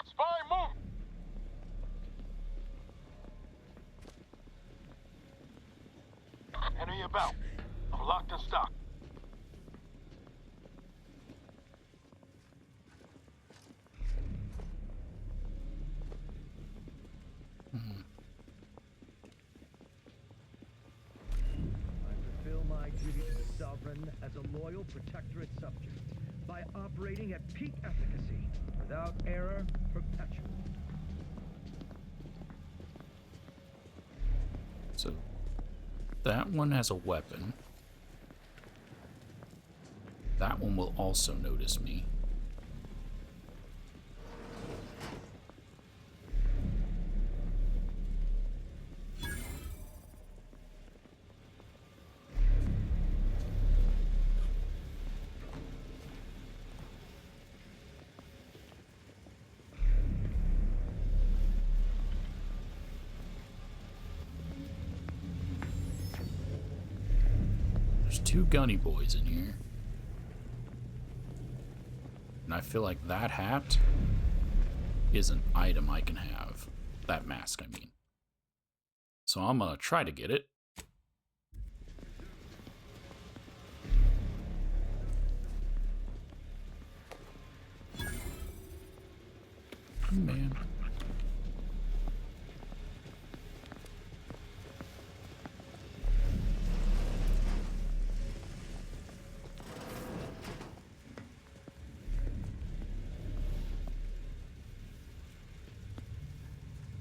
Spy, move! Enemy about. I'm locked and stocked. I fulfill my duty to the Sovereign as a loyal protectorate subject by operating at peak efficacy, without error, perpetual. So that one has a weapon. That one will also notice me. There's two gunny boys in here. And I feel like that hat is an item I can have. That mask, I mean. So I'm gonna try to get it. Oh, man.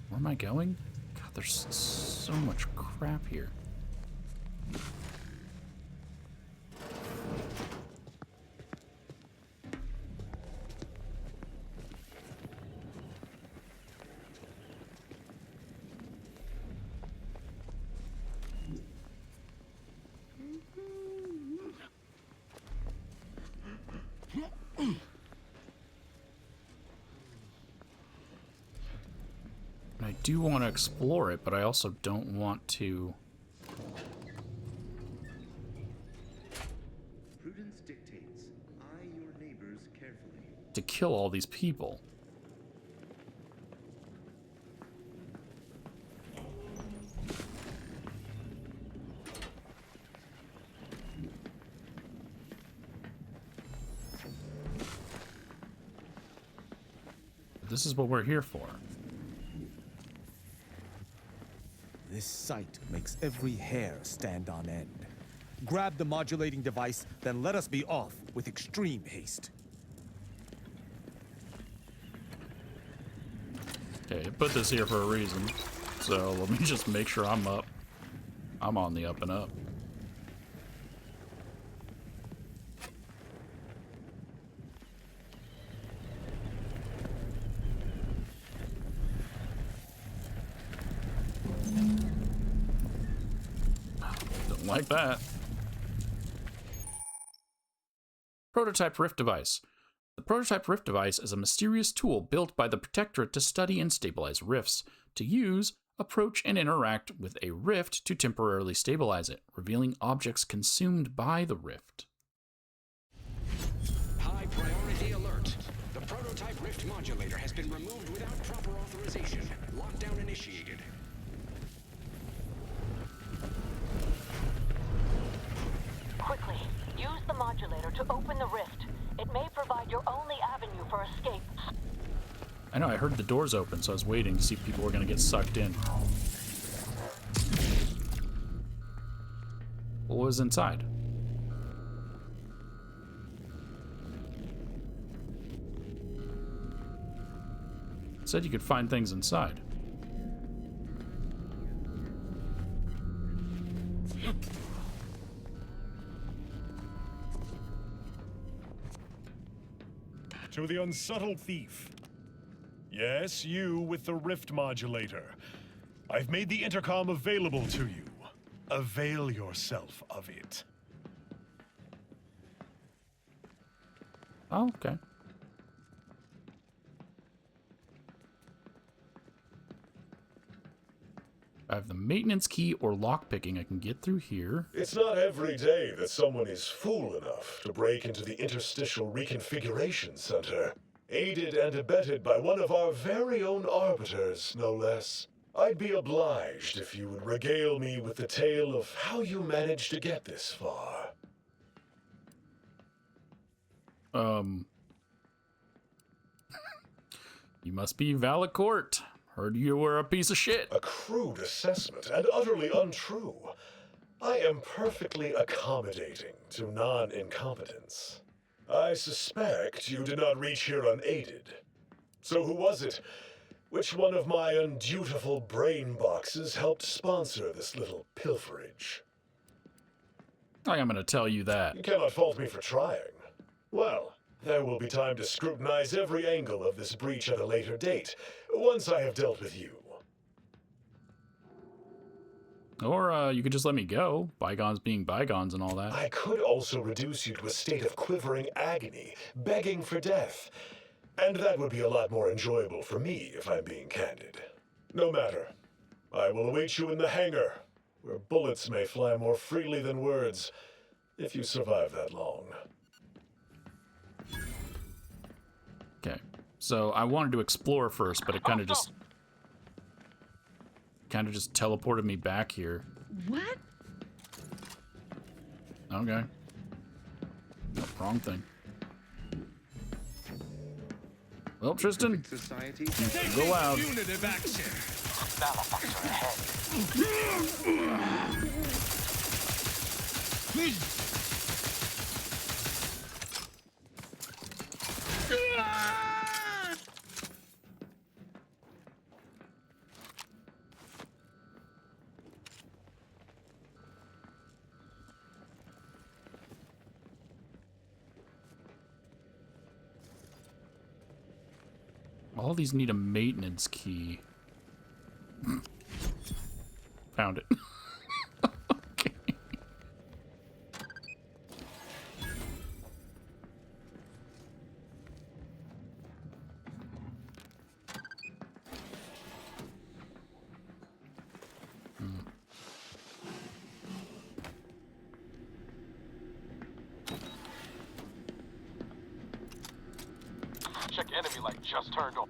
Where am I going? God, there's so much crap here. I do want to explore it, but I also don't want to... Prudence dictates, eye your neighbors carefully. to kill all these people. This is what we're here for. This sight makes every hair stand on end. Grab the modulating device, then let us be off with extreme haste. Okay, I put this here for a reason. So let me just make sure I'm up. I'm on the up and up. Don't like that. Prototype Rift Device. The Prototype Rift Device is a mysterious tool built by the Protectorate to study and stabilize rifts. To use, approach and interact with a rift to temporarily stabilize it, revealing objects consumed by the rift. High priority alert. The Prototype Rift Modulator has been removed without proper authorization. Lockdown initiated. Quickly, use the modulator to open the rift. It may provide your only avenue for escape. I know, I heard the doors open, so I was waiting to see if people were going to get sucked in. What was inside? It said you could find things inside. To the unsubtle thief. Yes, you with the rift modulator. I've made the intercom available to you. Avail yourself of it. Oh, okay. I have the maintenance key or lockpicking I can get through here. It's not every day that someone is fool enough to break into the Interstitial Reconfiguration Center. Aided and abetted by one of our very own arbiters, no less. I'd be obliged if you would regale me with the tale of how you managed to get this far. You must be v.a.l.e..r.i.e. Heard you were a piece of shit. A crude assessment and utterly untrue. I am perfectly accommodating to non-incompetence. I suspect you did not reach here unaided. So who was it Which one of my undutiful brain boxes helped sponsor this little pilferage? I am going to tell you that. You cannot fault me for trying. Well, there will be time to scrutinize every angle of this breach at a later date, once I have dealt with you. Or you could just let me go. Bygones being bygones and all that. I could also reduce you to a state of quivering agony, begging for death. And that would be a lot more enjoyable for me, if I'm being candid. No matter. I will await you in the hangar, where bullets may fly more freely than words, if you survive that long. Okay. So I wanted to explore first, but it kind of just teleported me back here. What? Okay. No, wrong thing. Well, Tristan, Society. you go out. Punitive action. All these need a maintenance key. Found it. Okay. Check enemy light just turned on.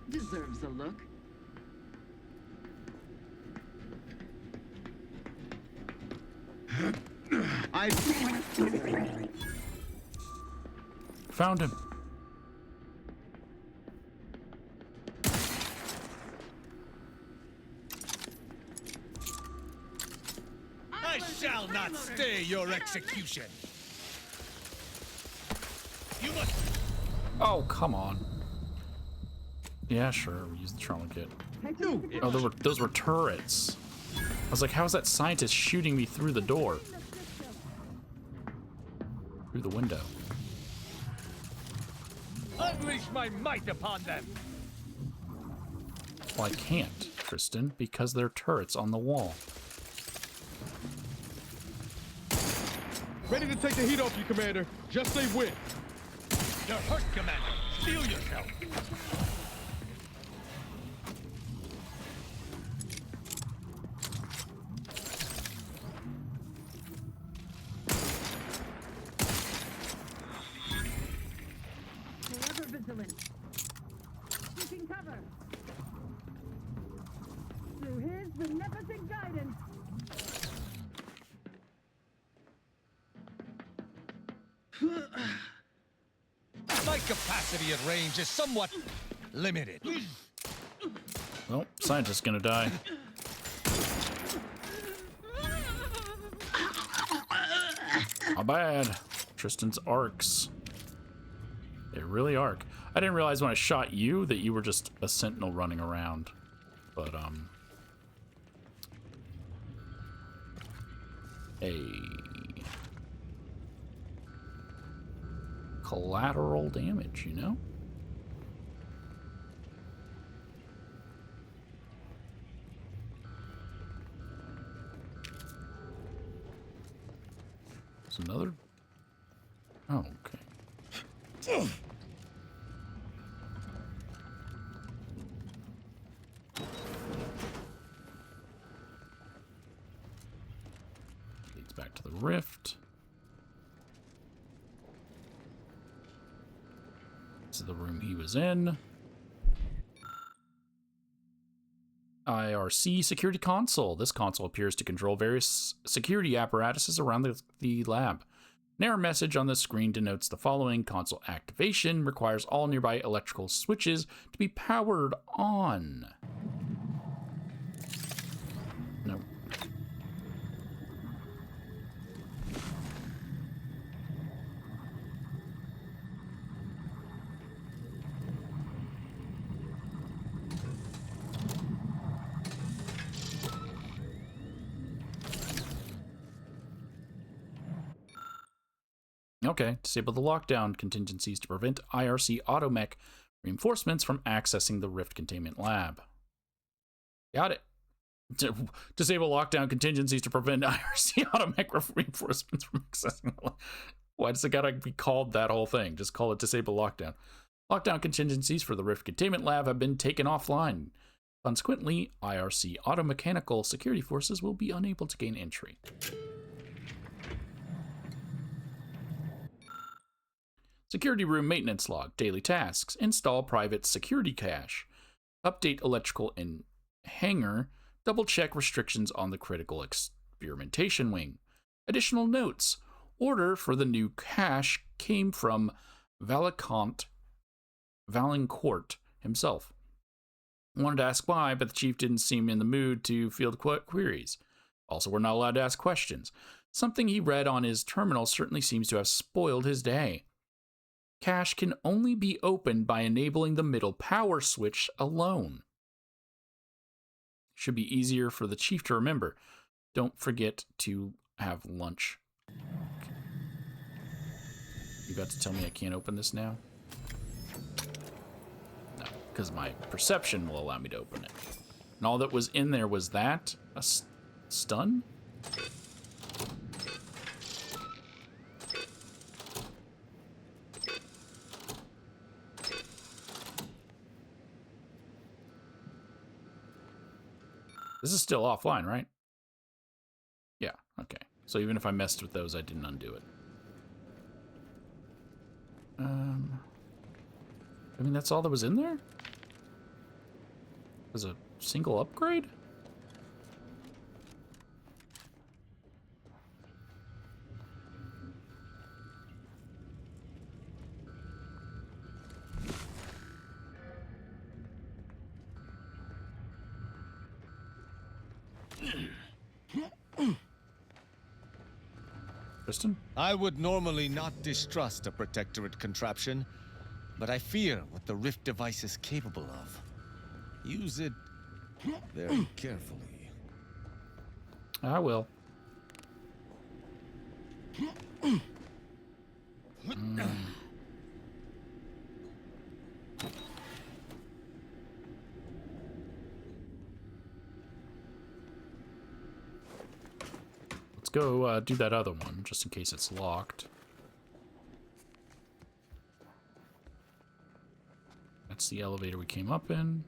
Deserves a look. I Found him. I shall not stay your execution. You must. Oh, come on. Yeah, sure. We use the trauma kit. Oh, those were turrets. I was like, how is that scientist shooting me through the door? Through the window. Unleash my might upon them. Well, I can't, Tristan, because they're turrets on the wall. Ready to take the heat off you, Commander. Just say when. You're hurt, Commander. Steel yourself. Forever vigilant. Seeking cover. Through his beneficent guidance. My capacity at range is somewhat limited. Well, scientist's gonna die. How bad. Tristan's arcs. They really arc. I didn't realize when I shot you that you were just a sentinel running around. But, Hey. Collateral damage, you know? There's another. Oh, okay. Leads back to the rift. This is the room he was in. IRC security console. This console appears to control various security apparatuses around the lab. An error message on the screen denotes the following: console activation requires all nearby electrical switches to be powered on. No. Okay, disable the lockdown contingencies to prevent IRC automech reinforcements from accessing the Rift Containment Lab. Got it. Disable lockdown contingencies to prevent IRC automech reinforcements from accessing the lab. Why does it gotta be called that whole thing? Just call it disable lockdown. Lockdown contingencies for the Rift Containment Lab have been taken offline. Consequently, IRC automechanical security forces will be unable to gain entry. Security room maintenance log, daily tasks, install private security cache, update electrical in hangar, double check restrictions on the critical experimentation wing. Additional notes, order for the new cache came from Valancourt himself. Wanted to ask why, but the chief didn't seem in the mood to field queries. Also, we're not allowed to ask questions. Something he read on his terminal certainly seems to have spoiled his day. Cache can only be opened by enabling the middle power switch alone. Should be easier for the chief to remember. Don't forget to have lunch. You about to tell me I can't open this now? No, because my perception will allow me to open it. And all that was in there was that? A stun? This is still offline, right? Yeah, okay. So even if I messed with those, I didn't undo it. I mean, that's all that was in there? Was a single upgrade? Kristen? I would normally not distrust a Protectorate contraption, but I fear what the Rift device is capable of. Use it very carefully. I will. Let's go do that other one, just in case it's locked. That's the elevator we came up in.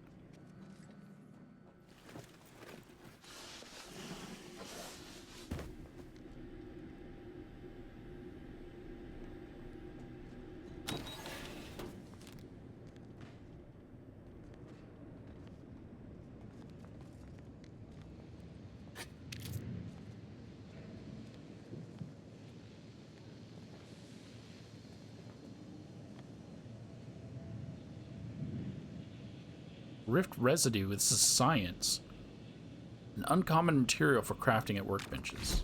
Rift residue, this is science. An uncommon material for crafting at workbenches.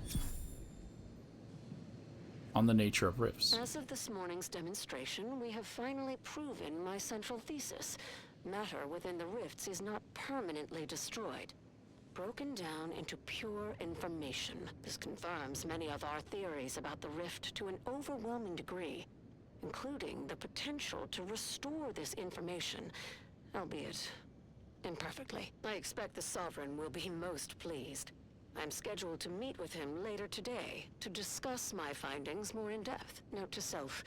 On the nature of rifts. As of this morning's demonstration, we have finally proven my central thesis. Matter within the rifts is not permanently destroyed. Broken down into pure information. This confirms many of our theories about the rift to an overwhelming degree, including the potential to restore this information, albeit imperfectly. I expect the Sovereign will be most pleased. I'm scheduled to meet with him later today to discuss my findings more in depth. Note to self,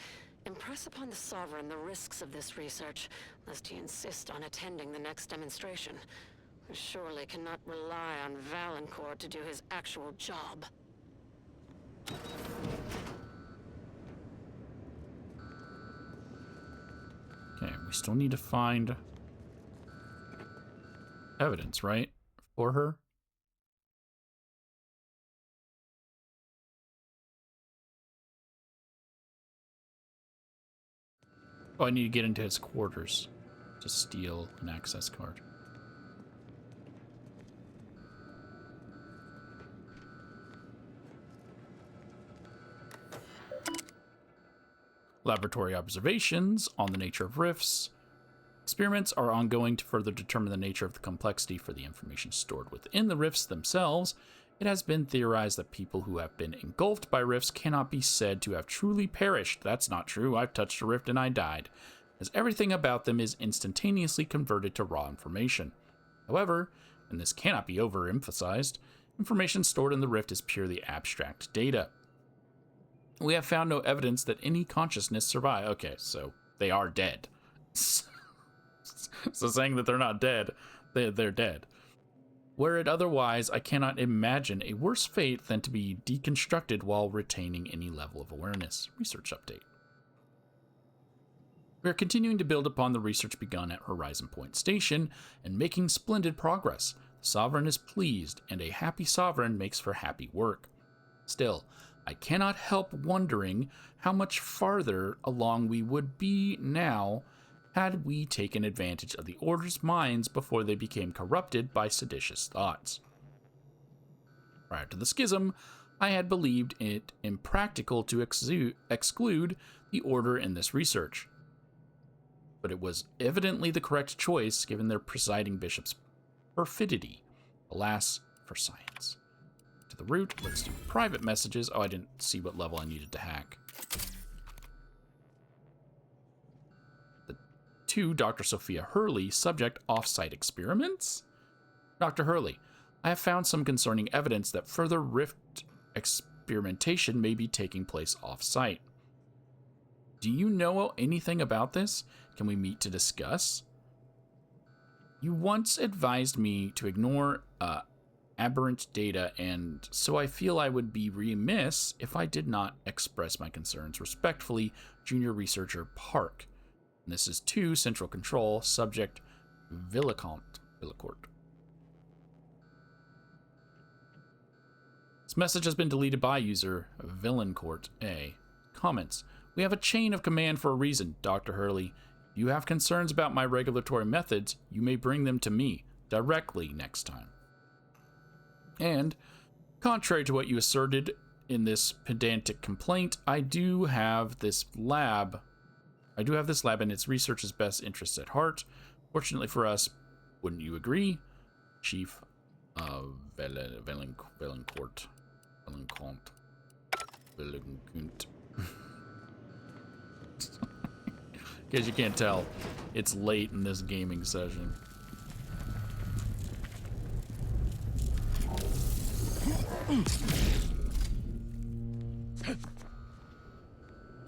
impress upon the Sovereign the risks of this research, lest he insist on attending the next demonstration. I surely cannot rely on v.a.l.e.r.i.e to do his actual job. Okay, we still need to find evidence, right? For her? Oh, I need to get into his quarters to steal an access card. Laboratory observations on the nature of rifts. Experiments are ongoing to further determine the nature of the complexity for the information stored within the rifts themselves It has been theorized that people who have been engulfed by rifts cannot be said to have truly perished. That's not true. I've touched a rift and I died, as everything about them is instantaneously converted to raw information. However, and this cannot be overemphasized, information stored in the rift is purely abstract data. We have found no evidence that any consciousness survive. Okay, so they are dead. So saying that they're not dead, they're dead. Were it otherwise, I cannot imagine a worse fate than to be deconstructed while retaining any level of awareness. Research update. We are continuing to build upon the research begun at Horizon Point Station and making splendid progress. The Sovereign is pleased, and a happy Sovereign makes for happy work. Still, I cannot help wondering how much farther along we would be now had we taken advantage of the Order's minds before they became corrupted by seditious thoughts. Prior to the schism, I had believed it impractical to exclude the Order in this research. But it was evidently the correct choice given their presiding bishop's perfidy. Alas, for science. To the root, let's do private messages. Oh, I didn't see what level I needed to hack. To Dr. Sophia Hurley, subject off-site experiments? Dr. Hurley, I have found some concerning evidence that further rift experimentation may be taking place off-site. Do you know anything about this? Can we meet to discuss? You once advised me to ignore aberrant data, and so I feel I would be remiss if I did not express my concerns respectfully, Junior Researcher Park. And this is to Central Control, subject v.a.l.e.r.i.e. This message has been deleted by user v.a.l.e.r.i.e. Comments. We have a chain of command for a reason, Dr. Hurley. If you have concerns about my regulatory methods, you may bring them to me directly next time. And, contrary to what you asserted in this pedantic complaint, I do have this lab and its research's best interests at heart. Fortunately for us, wouldn't you agree? Chief v.a.l.e.r.i.e. In case you can't tell, it's late in this gaming session.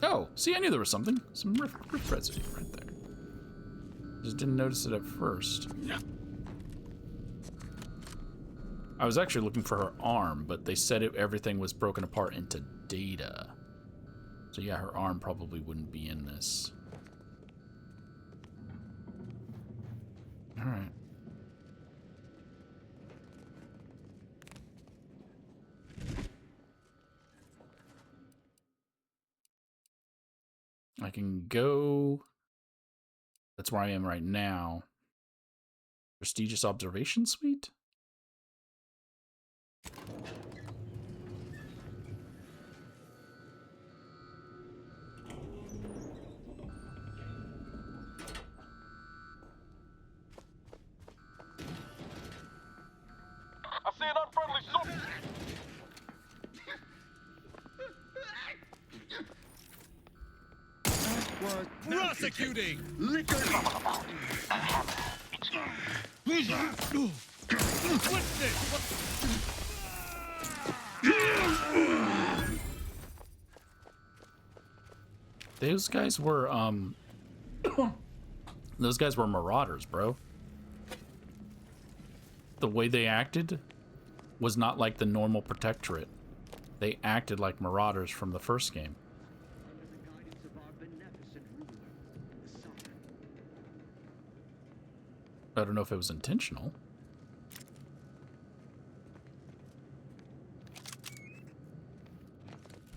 Oh, see, I knew there was something. Some rift residue right there. Just didn't notice it at first. I was actually looking for her arm, but they said everything was broken apart into data. So yeah, her arm probably wouldn't be in this. All right. I can go. That's where I am right now. Prestigious observation suite? I see an unfriendly soldier. Was prosecuting liquor. Those guys were those guys were marauders, bro. The way they acted was not like the normal protectorate. They acted like marauders from the first game. I don't know if it was intentional.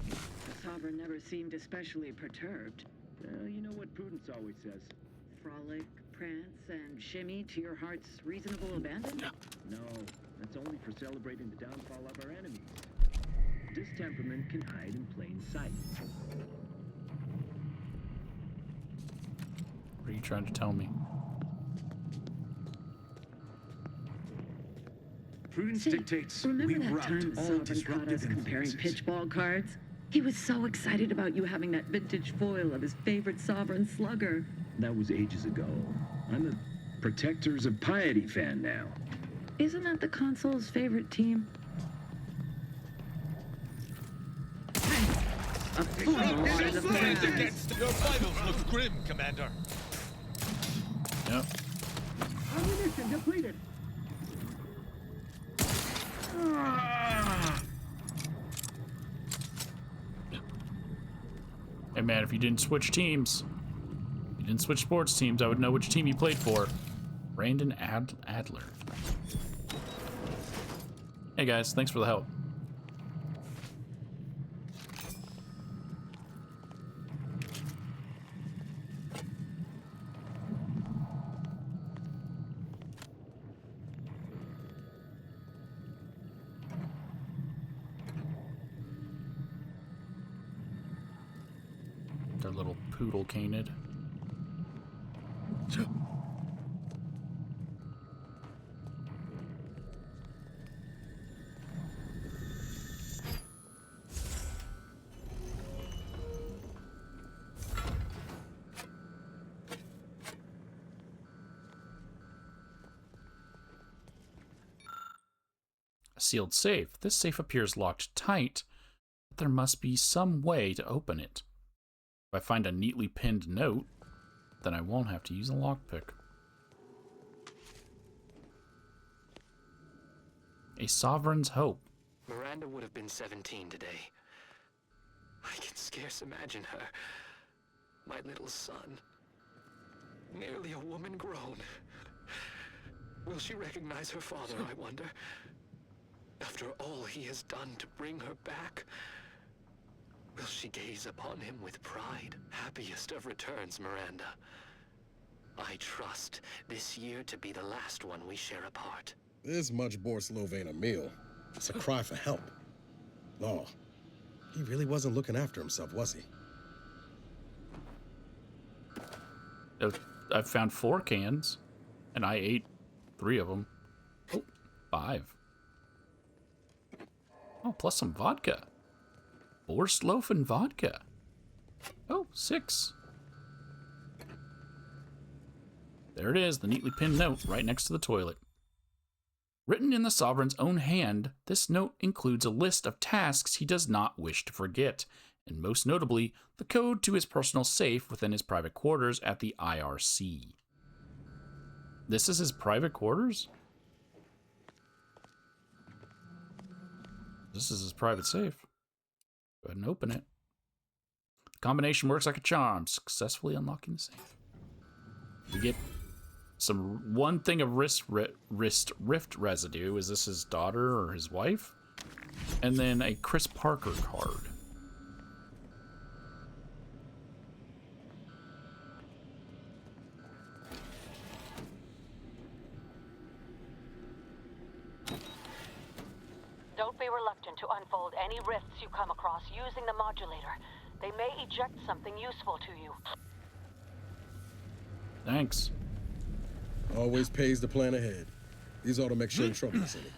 The Sovereign never seemed especially perturbed. You know what Prudence always says. Frolic, prance, and shimmy to your heart's reasonable abandon? No, that's only for celebrating the downfall of our enemies. Distemperament can hide in plain sight. What are you trying to tell me? Prudence dictates we Remember that rout time the all Sovereign caught disruptive us comparing influences. pitchball cards? He was so excited about you having that vintage foil of his favorite Sovereign slugger. That was ages ago. I'm a Protectors of Piety fan now. Isn't that the console's favorite team? A fool wanted the plans. Your vitals look grim, Commander. Yep. Ammunition depleted. Hey man, if you didn't switch teams, you didn't switch sports teams, I would know which team you played for. Brandon Adler. Hey guys, thanks for the help. Their little poodle canid. A sealed safe. This safe appears locked tight, but there must be some way to open it. If I find a neatly pinned note, then I won't have to use a lockpick. A Sovereign's Hope. Miranda would have been 17 today. I can scarce imagine her. My little son. Nearly a woman grown. Will she recognize her father, I wonder? After all he has done to bring her back, will she gaze upon him with pride? Happiest of returns, Miranda. I trust this year to be the last one we share apart. This much Borslow ain't a meal. It's a cry for help. No, he really wasn't looking after himself, was he? I've found 4 cans, and I ate 3 of them. Oh, 5. Oh, plus some vodka. Borslof and vodka. Oh, 6. There it is, the neatly pinned note right next to the toilet. Written in the Sovereign's own hand, this note includes a list of tasks he does not wish to forget, and most notably, the code to his personal safe within his private quarters at the IRC. This is his private quarters? This is his private safe. Go ahead and open it. The combination works like a charm, successfully unlocking the safe. We get one thing of wrist rift residue. Is this his daughter or his wife? And then a Chris Parker card. Don't be reluctant to unfold any rifts you come across using the modulator. They may eject something useful to you. Thanks. Always pays to plan ahead. These automax shouldn't trouble us any.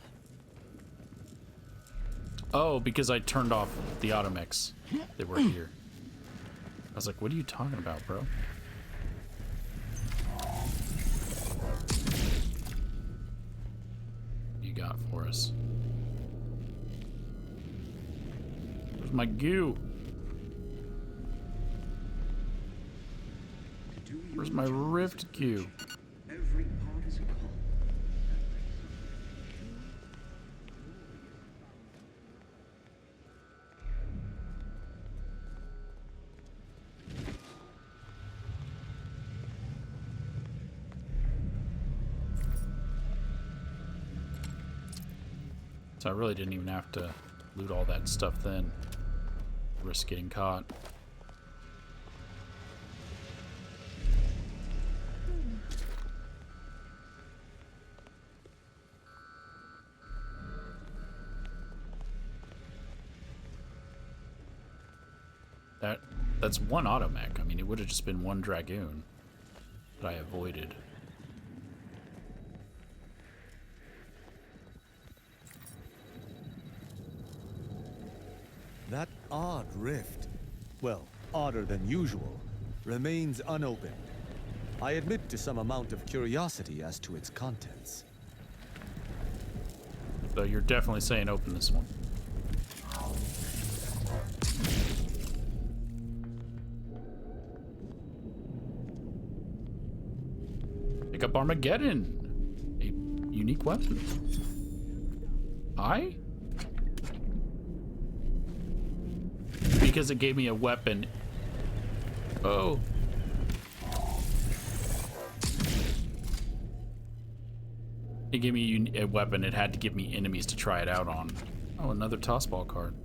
Oh, because I turned off the automex. They were here. I was like, what are you talking about, bro? What you got for us? Where's my goo? Where's my rift goo? Every part is a call. So I really didn't even have to loot all that stuff then. Risk getting caught. That's one automech. I mean, it would have just been one dragoon that I avoided. rift, well, odder than usual, remains unopened. I admit to some amount of curiosity as to its contents. So you're definitely saying open this one. Pick up Armageddon, a unique weapon. I? Because it gave me a weapon. Oh. It gave me a weapon. It had to give me enemies to try it out on. Oh, another tossball card.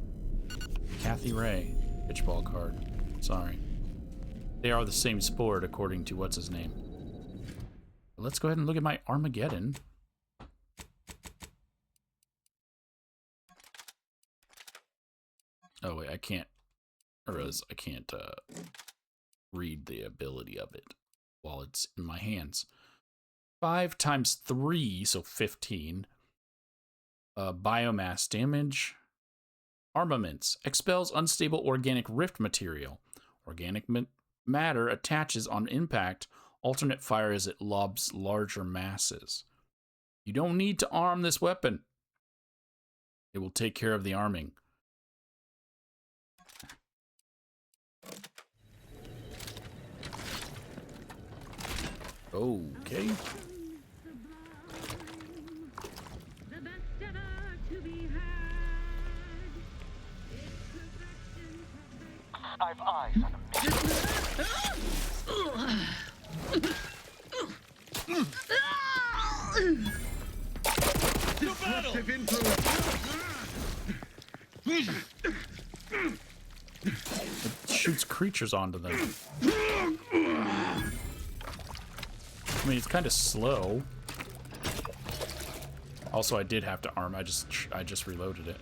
Kathy Ray, pitchball card. Sorry. They are the same sport according to what's his name. Let's go ahead and look at my Armageddon. Oh wait, I can't. I can't read the ability of it while it's in my hands. 5 times 3, so 15. Biomass damage. Armaments. Expels unstable organic rift material. Organic matter attaches on impact. Alternate fire as it lobs larger masses. You don't need to arm this weapon. It will take care of the arming. Okay. I've eyes on a Disruptive influence. It shoots creatures onto them. I mean, it's kind of slow. Also, I did have to arm. I just reloaded it.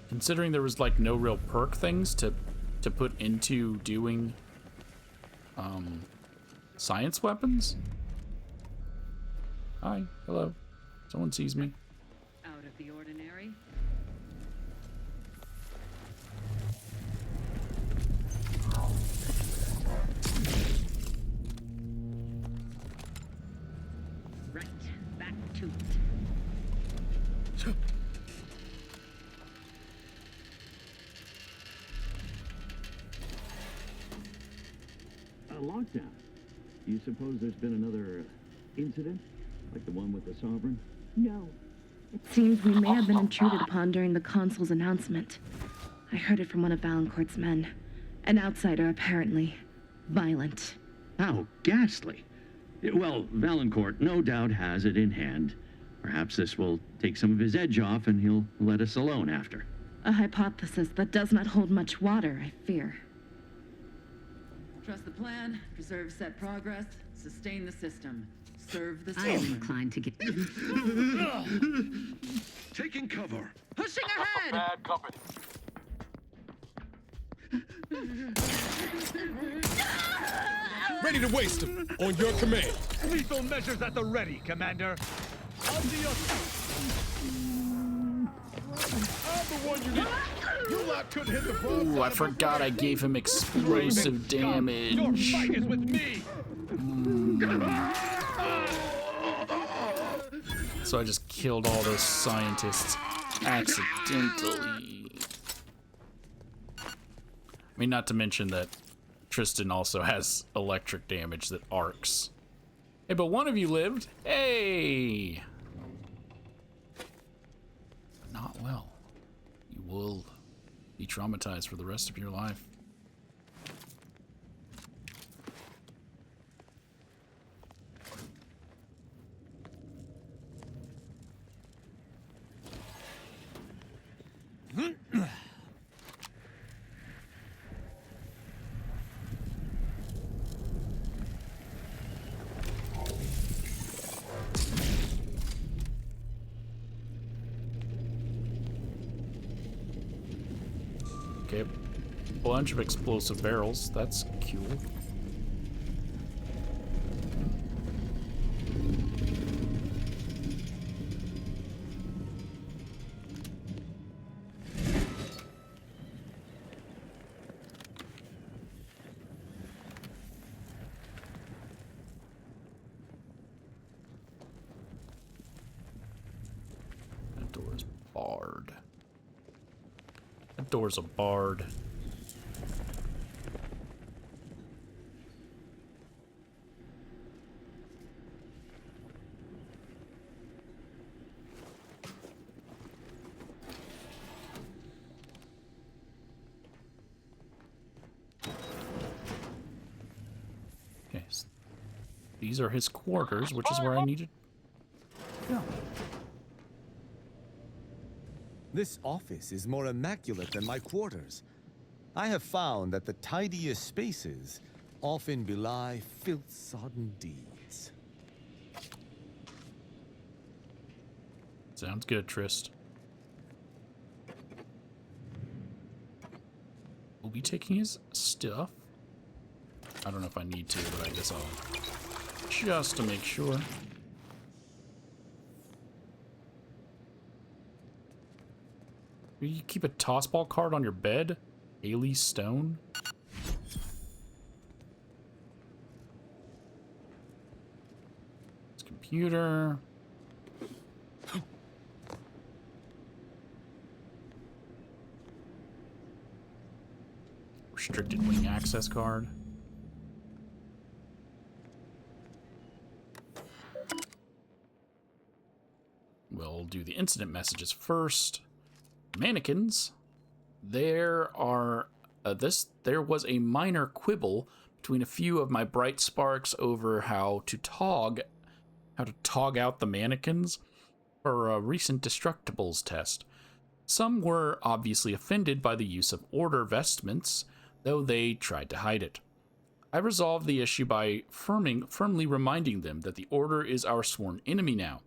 Considering there was like no real perk things to put into doing science weapons. Hi, hello. Someone sees me. Out of the ordinary. Right, back to it. Lockdown. You suppose there's been another incident? Like the one with the Sovereign? No. It seems we may have been intruded upon during the Consul's announcement. I heard it from one of Valancourt's men. An outsider, apparently. Violent. How ghastly. Well, Valancourt no doubt has it in hand. Perhaps this will take some of his edge off and he'll let us alone after. A hypothesis that does not hold much water, I fear. Trust the plan, preserve set progress, sustain the system, serve the I sovereign. am inclined to get... Taking cover. Pushing ahead! bad company. Ready to waste them. On your command. Lethal measures at the ready, Commander. Onto your... I'm the one you need. You lot couldn't hit the ball. Ooh, I forgot I gave him explosive damage. Your fight is with me. So I just killed all those scientists accidentally. I mean, not to mention that Tristan also has electric damage that arcs. Hey, but one of you lived. Hey! Not well. You will be traumatized for the rest of your life. Okay, a bunch of explosive barrels. That's cool. Door is barred. That door's a barred. Okay, so these are his quarters, which is where I needed. Yeah. This office is more immaculate than my quarters. I have found that the tidiest spaces often belie filth-sodden deeds. Sounds good, Trist. We'll be taking his stuff. I don't know if I need to, but I guess I'll just to make sure. You keep a tossball card on your bed? Haley Stone? It's computer. Restricted wing access card. We'll do the incident messages first. Mannequins. There was a minor quibble between a few of my bright sparks over how to tog out the mannequins for a recent Destructibles test. Some were obviously offended by the use of order vestments, though they tried to hide it. I resolved the issue by firmly reminding them that the Order is our sworn enemy now.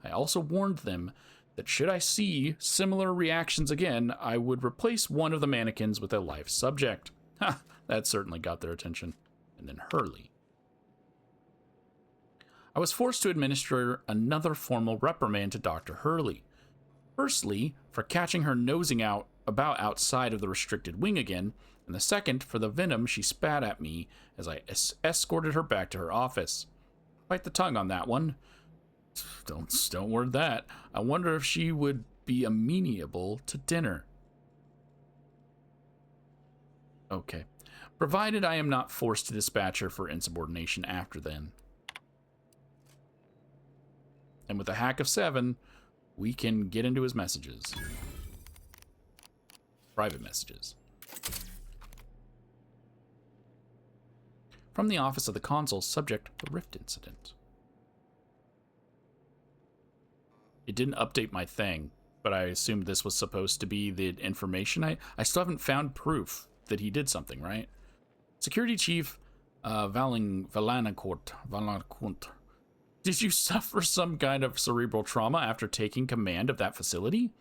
I also warned them that should I see similar reactions again, I would replace one of the mannequins with a live subject. Ha! That certainly got their attention. And then Hurley. I was forced to administer another formal reprimand to Dr. Hurley. Firstly, for catching her nosing about outside of the restricted wing again, and the second for the venom she spat at me as I escorted her back to her office. Bite the tongue on that one. Don't word that. I wonder if she would be amenable to dinner. Okay. Provided I am not forced to dispatch her for insubordination after then. And with a hack of 7, we can get into his messages. Private messages. From the office of the consul, subject the Rift incident. It didn't update my thing, but I assumed this was supposed to be the information. I still haven't found proof that he did something, right? Security Chief v.a.l.e.r.i.e. Did you suffer some kind of cerebral trauma after taking command of that facility?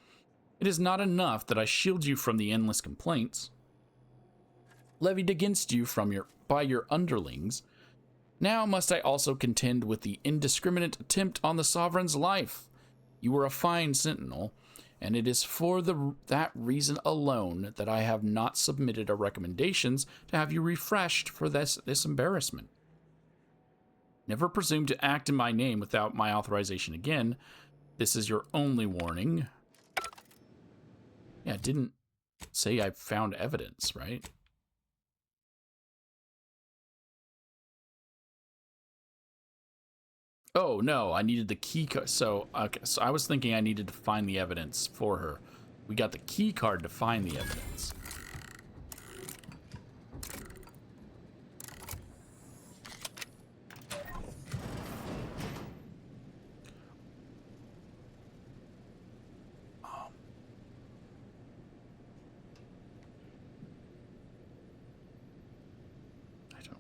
It is not enough that I shield you from the endless complaints levied against you by your underlings. Now must I also contend with the indiscriminate attempt on the Sovereign's life. You were a fine sentinel, and it is for that reason alone that I have not submitted a recommendations to have you refreshed for this embarrassment. Never presume to act in my name without my authorization again. This is your only warning. Yeah, it didn't say I found evidence, right? Oh, no, I needed the key card. So I was thinking I needed to find the evidence for her. We got the key card to find the evidence. I don't.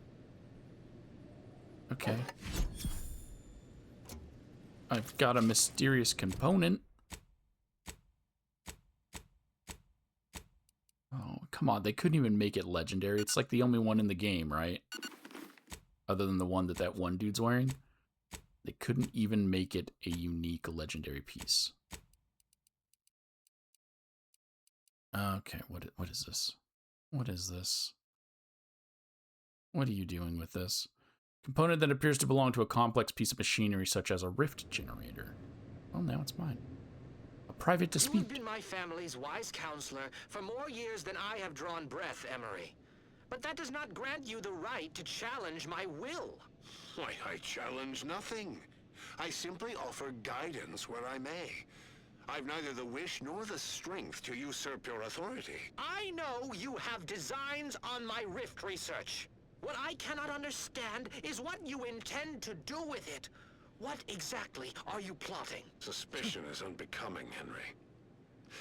Okay. I've got a mysterious component. Oh, come on. They couldn't even make it legendary. It's like the only one in the game, right? Other than the one that one dude's wearing. They couldn't even make it a unique legendary piece. Okay, what is this? What is this? What are you doing with this? Component that appears to belong to a complex piece of machinery such as a rift generator. Well, now it's mine. private You dispute. have been my family's wise counselor for more years than I have drawn breath, Emery. But that does not grant you the right to challenge my will. Why, I challenge nothing. I simply offer guidance where I may. I've neither the wish nor the strength to usurp your authority. I know you have designs on my rift research. What I cannot understand is what you intend to do with it. What exactly are you plotting? Suspicion is unbecoming, Henry.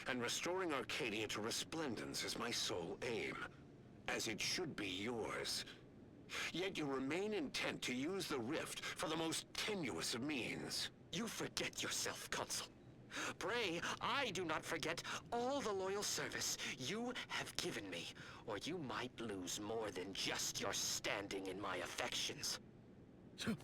And restoring Arcadia to resplendence is my sole aim, as it should be yours. Yet you remain intent to use the rift for the most tenuous of means. You forget yourself, Consul. Pray, I do not forget all the loyal service you have given me, or you might lose more than just your standing in my affections. Okay.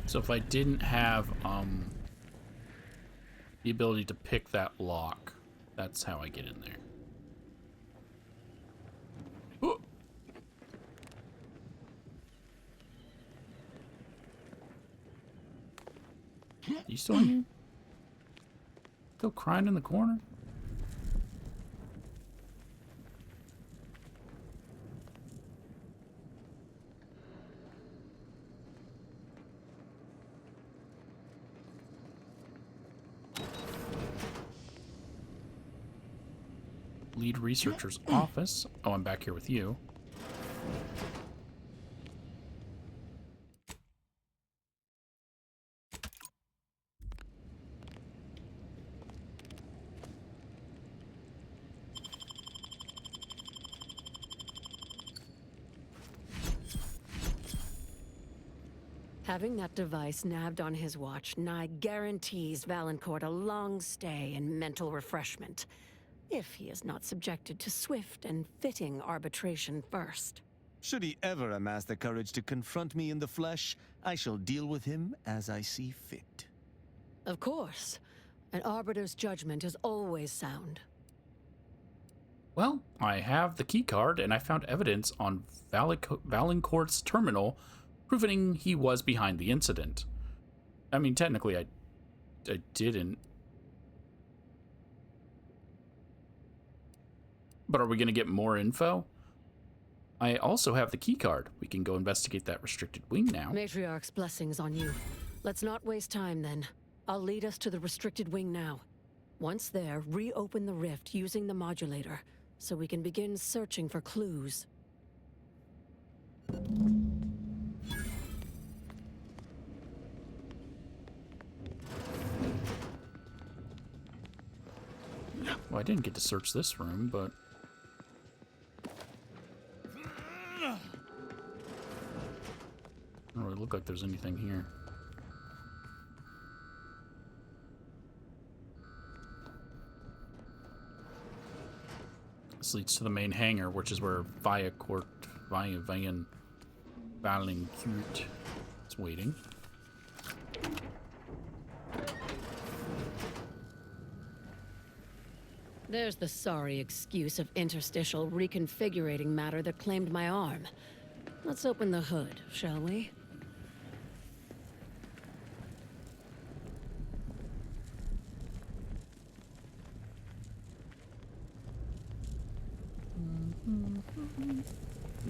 So if I didn't have the ability to pick that lock, that's how I get in there. Oh. You still in here? Still crying in the corner? Lead researcher's office. Oh, I'm back here with you. Having that device nabbed on his watch nigh guarantees Valancourt a long stay and mental refreshment, if he is not subjected to swift and fitting arbitration first. Should he ever amass the courage to confront me in the flesh, I shall deal with him as I see fit. Of course. An arbiter's judgment is always sound. Well, I have the key card, and I found evidence on Valancourt's terminal proving he was behind the incident. I mean, technically, I didn't. But are we going to get more info? I also have the key card. We can go investigate that restricted wing now. Matriarch's blessings on you. Let's not waste time then. I'll lead us to the restricted wing now. Once there, reopen the rift using the modulator, so we can begin searching for clues. Well, I didn't get to search this room, but... Doesn't really look like there's anything here. This leads to the main hangar, which is where Valancourt is waiting. There's the sorry excuse of interstitial reconfigurating matter that claimed my arm. Let's open the hood, shall we?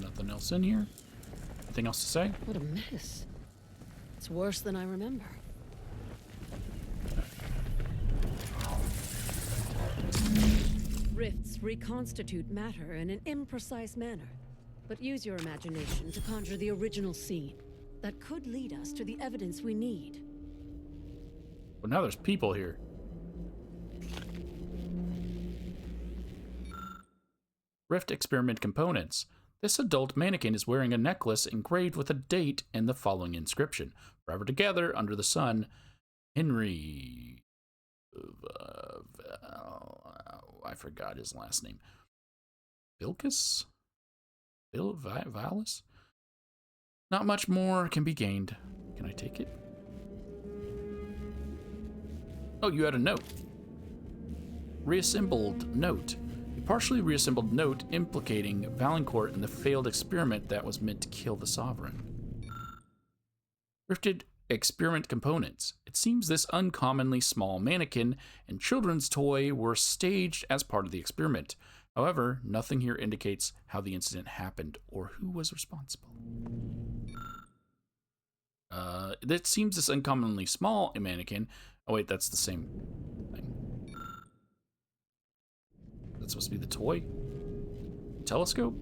Nothing else in here? Anything else to say? What a mess. It's worse than I remember. Rifts reconstitute matter in an imprecise manner, but use your imagination to conjure the original scene. That could lead us to the evidence we need. Well, now there's people here. Rift experiment components. This adult mannequin is wearing a necklace engraved with a date and the following inscription. Forever together under the sun, Henry... I forgot his last name. Vilcus? v.a.l.e.r.i.e? Not much more can be gained. Can I take it? Oh, you had a note. Reassembled note. A partially reassembled note implicating v.a.l.e.r.i.e in the failed experiment that was meant to kill the Sovereign. Rifted experiment components. It seems this uncommonly small mannequin and children's toy were staged as part of the experiment. However, nothing here indicates how the incident happened or who was responsible. It seems this uncommonly small mannequin. Oh wait, that's the same thing. That's supposed to be the toy? Telescope?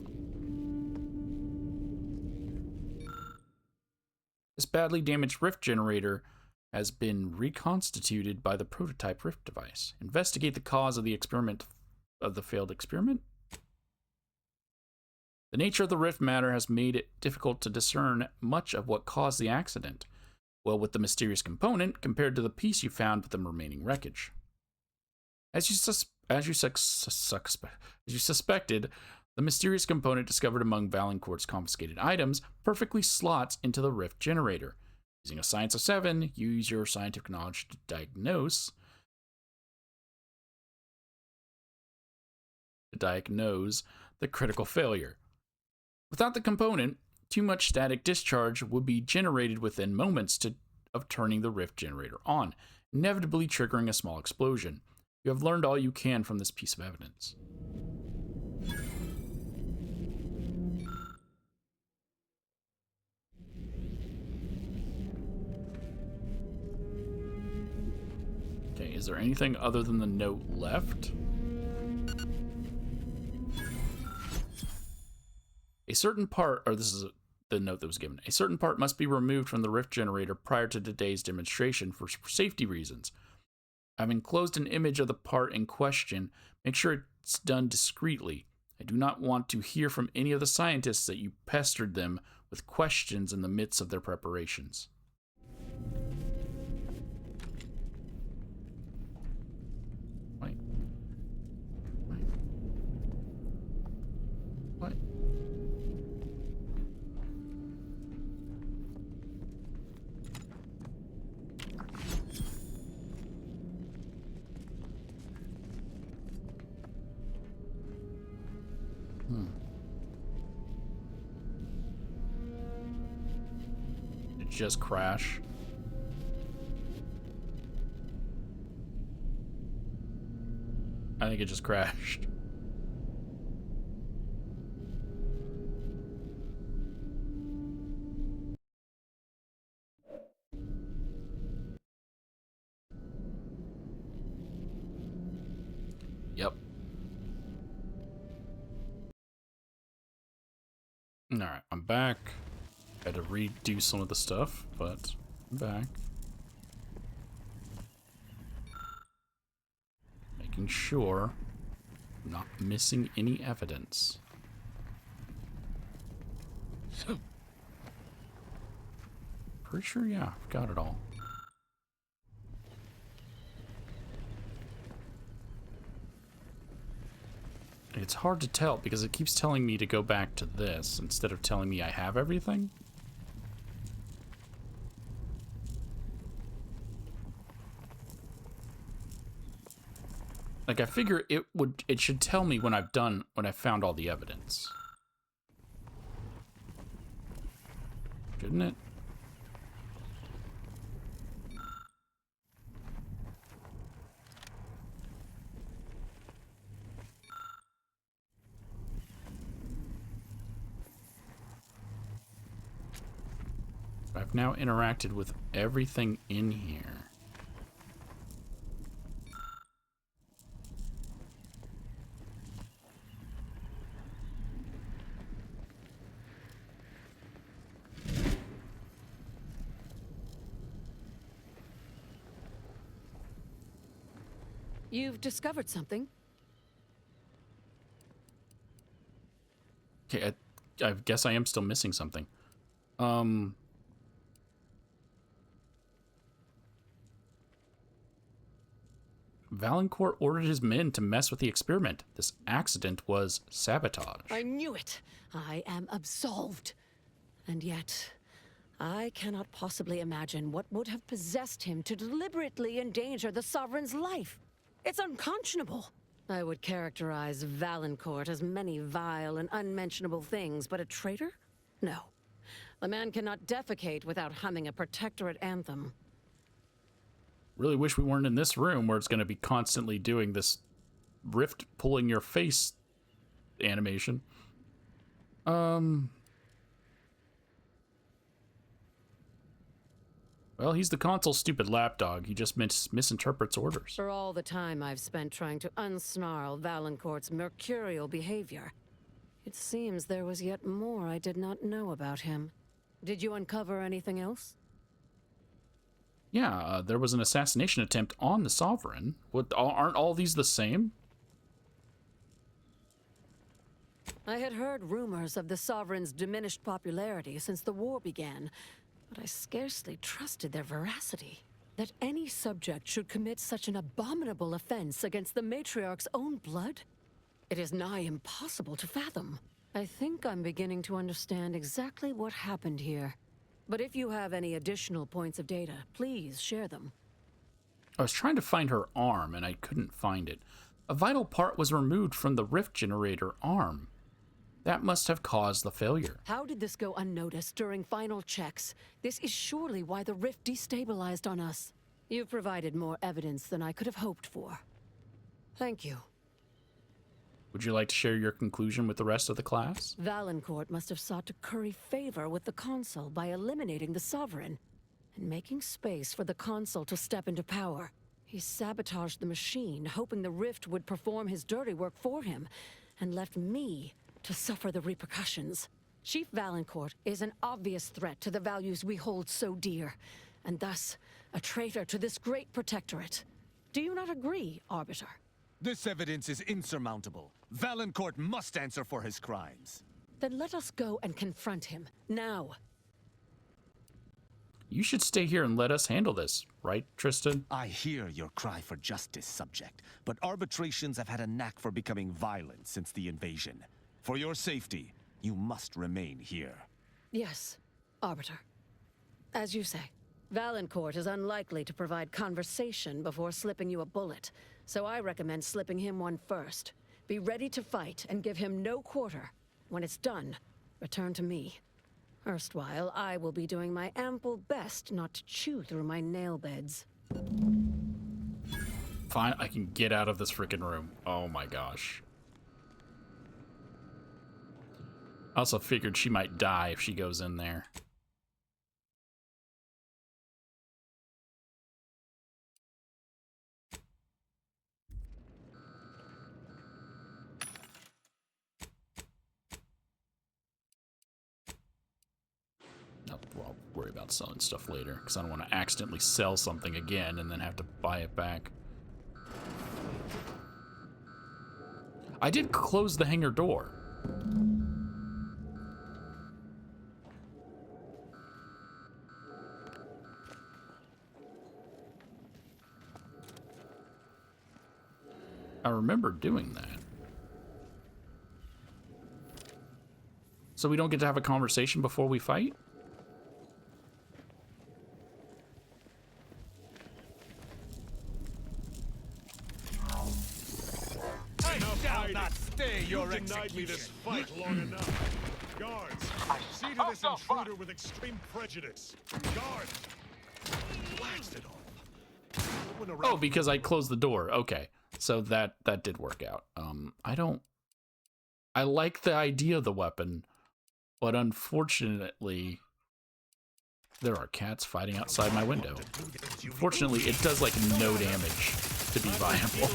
This badly damaged rift generator has been reconstituted by the prototype rift device. Investigate the cause of the experiment of the failed experiment. The nature of the rift matter has made it difficult to discern much of what caused the accident. Well, with the mysterious component compared to the piece you found with the remaining wreckage. As you suspected, the mysterious component discovered among v.a.l.e.r.i.e's confiscated items perfectly slots into the rift generator. Using a science of 7, use your scientific knowledge to diagnose the critical failure. Without the component, too much static discharge would be generated within moments of turning the rift generator on, inevitably triggering a small explosion. You have learned all you can from this piece of evidence. Okay, is there anything other than the note left? A certain part, or this is the note that was given, a certain part must be removed from the rift generator prior to today's demonstration for safety reasons. I've enclosed an image of the part in question. Make sure it's done discreetly. I do not want to hear from any of the scientists that you pestered them with questions in the midst of their preparations. Wait. What? Did it just crash? I think it just crashed. Yep. Alright, I'm back. Had to redo some of the stuff, but I'm back. Making sure I'm not missing any evidence. Pretty sure, yeah, I've got it all. It's hard to tell because it keeps telling me to go back to this instead of telling me I have everything. Like, I figure it should tell me when I've found all the evidence. Shouldn't it? I've now interacted with everything in here. You've discovered something? Okay, I guess I am still missing something. v.a.l.e.r.i.e ordered his men to mess with the experiment. This accident was sabotage. I knew it. I am absolved. And yet, I cannot possibly imagine what would have possessed him to deliberately endanger the Sovereign's life. It's unconscionable. I would characterize Valancourt as many vile and unmentionable things, but a traitor? No. The man cannot defecate without humming a protectorate anthem. Really wish we weren't in this room where it's going to be constantly doing this rift pulling your face animation. Well, he's the consul's stupid lapdog. He just misinterprets orders. For all the time I've spent trying to unsnarl Valancourt's mercurial behavior, it seems there was yet more I did not know about him. Did you uncover anything else? Yeah, there was an assassination attempt on the Sovereign. Aren't all these the same? I had heard rumors of the Sovereign's diminished popularity since the war began, but I scarcely trusted their veracity. That any subject should commit such an abominable offense against the matriarch's own blood? It is nigh impossible to fathom. I think I'm beginning to understand exactly what happened here. But if you have any additional points of data, please share them. I was trying to find her arm, and I couldn't find it. A vital part was removed from the rift generator arm. That must have caused the failure. How did this go unnoticed during final checks? This is surely why the rift destabilized on us. You've provided more evidence than I could have hoped for. Thank you. Would you like to share your conclusion with the rest of the class? Valancourt must have sought to curry favor with the consul by eliminating the Sovereign and making space for the consul to step into power. He sabotaged the machine, hoping the rift would perform his dirty work for him, and left me to suffer the repercussions. Chief Valancourt is an obvious threat to the values we hold so dear, and thus a traitor to this great protectorate. Do you not agree, Arbiter? This evidence is insurmountable. Valancourt must answer for his crimes. Then let us go and confront him, now. You should stay here and let us handle this, right, Tristan? I hear your cry for justice, subject, but arbitrations have had a knack for becoming violent since the invasion. For your safety, you must remain here. Yes, Arbiter. As you say, Valancourt is unlikely to provide conversation before slipping you a bullet, so I recommend slipping him one first. Be ready to fight and give him no quarter. When it's done, return to me. Erstwhile, I will be doing my ample best not to chew through my nail beds. Fine, I can get out of this freaking room. Oh my gosh. I also figured she might die if she goes in there. I'll worry about selling stuff later, because I don't want to accidentally sell something again and then have to buy it back. I did close the hangar door. I remember doing that. So we don't get to have a conversation before we fight? I shall not stay your execution. You denied me this fight long enough. Guards, see to this intruder with extreme prejudice. Guards, blast it all. Oh, because I closed the door. Okay. So that did work out. I like the idea of the weapon, but unfortunately there are cats fighting outside my window. Unfortunately, it does like no damage to be viable.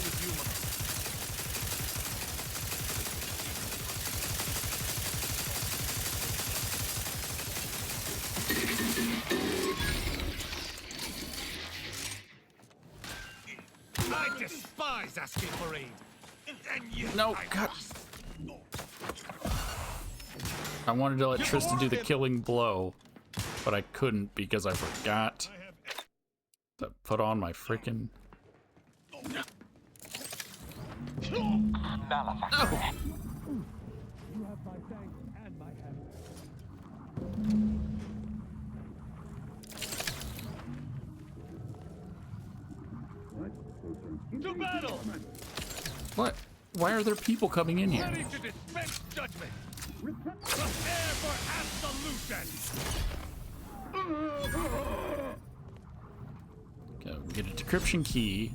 I despise asking for aid. And yet No, God. I wanted to let Tristan do the killing blow, but I couldn't because I forgot to put on my freaking... Malefactor. You have my thanks and my To battle! What? Why are there people coming in here? Ready to dispense judgment! Prepare for absolution! Okay, we get a decryption key,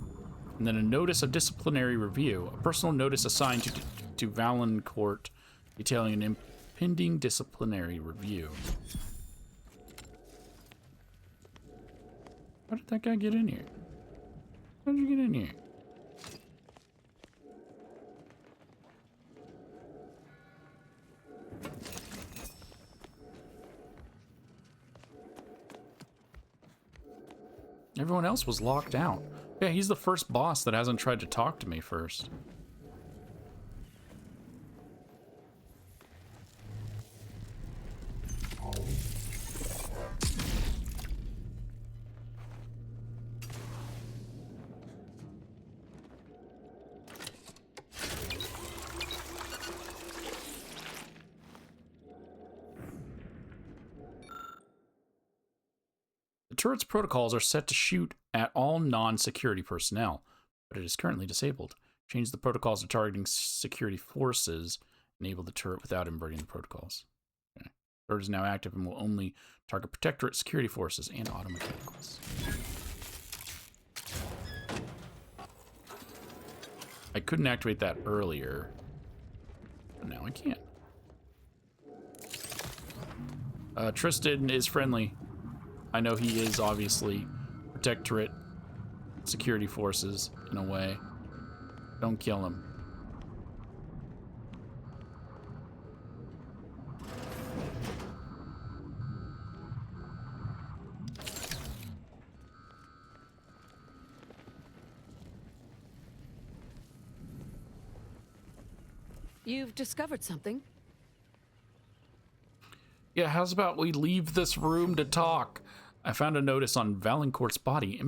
and then a notice of disciplinary review. A personal notice assigned to v.a.l.e.r.i.e detailing an impending disciplinary review. How did that guy get in here? How did you get in here? Everyone else was locked out. Yeah, he's the first boss that hasn't tried to talk to me first. The turret's protocols are set to shoot at all non-security personnel, but it is currently disabled. Change the protocols to targeting security forces. Enable the turret without inverting the protocols. Okay. The turret is now active and will only target Protectorate security forces and automechanicals. I couldn't activate that earlier, but now I can. Tristan is friendly. I know he is obviously Protectorate security forces in a way. Don't kill him. You've discovered something? Yeah, how's about we leave this room to talk? I found a notice on v.a.l.e.r.i.e body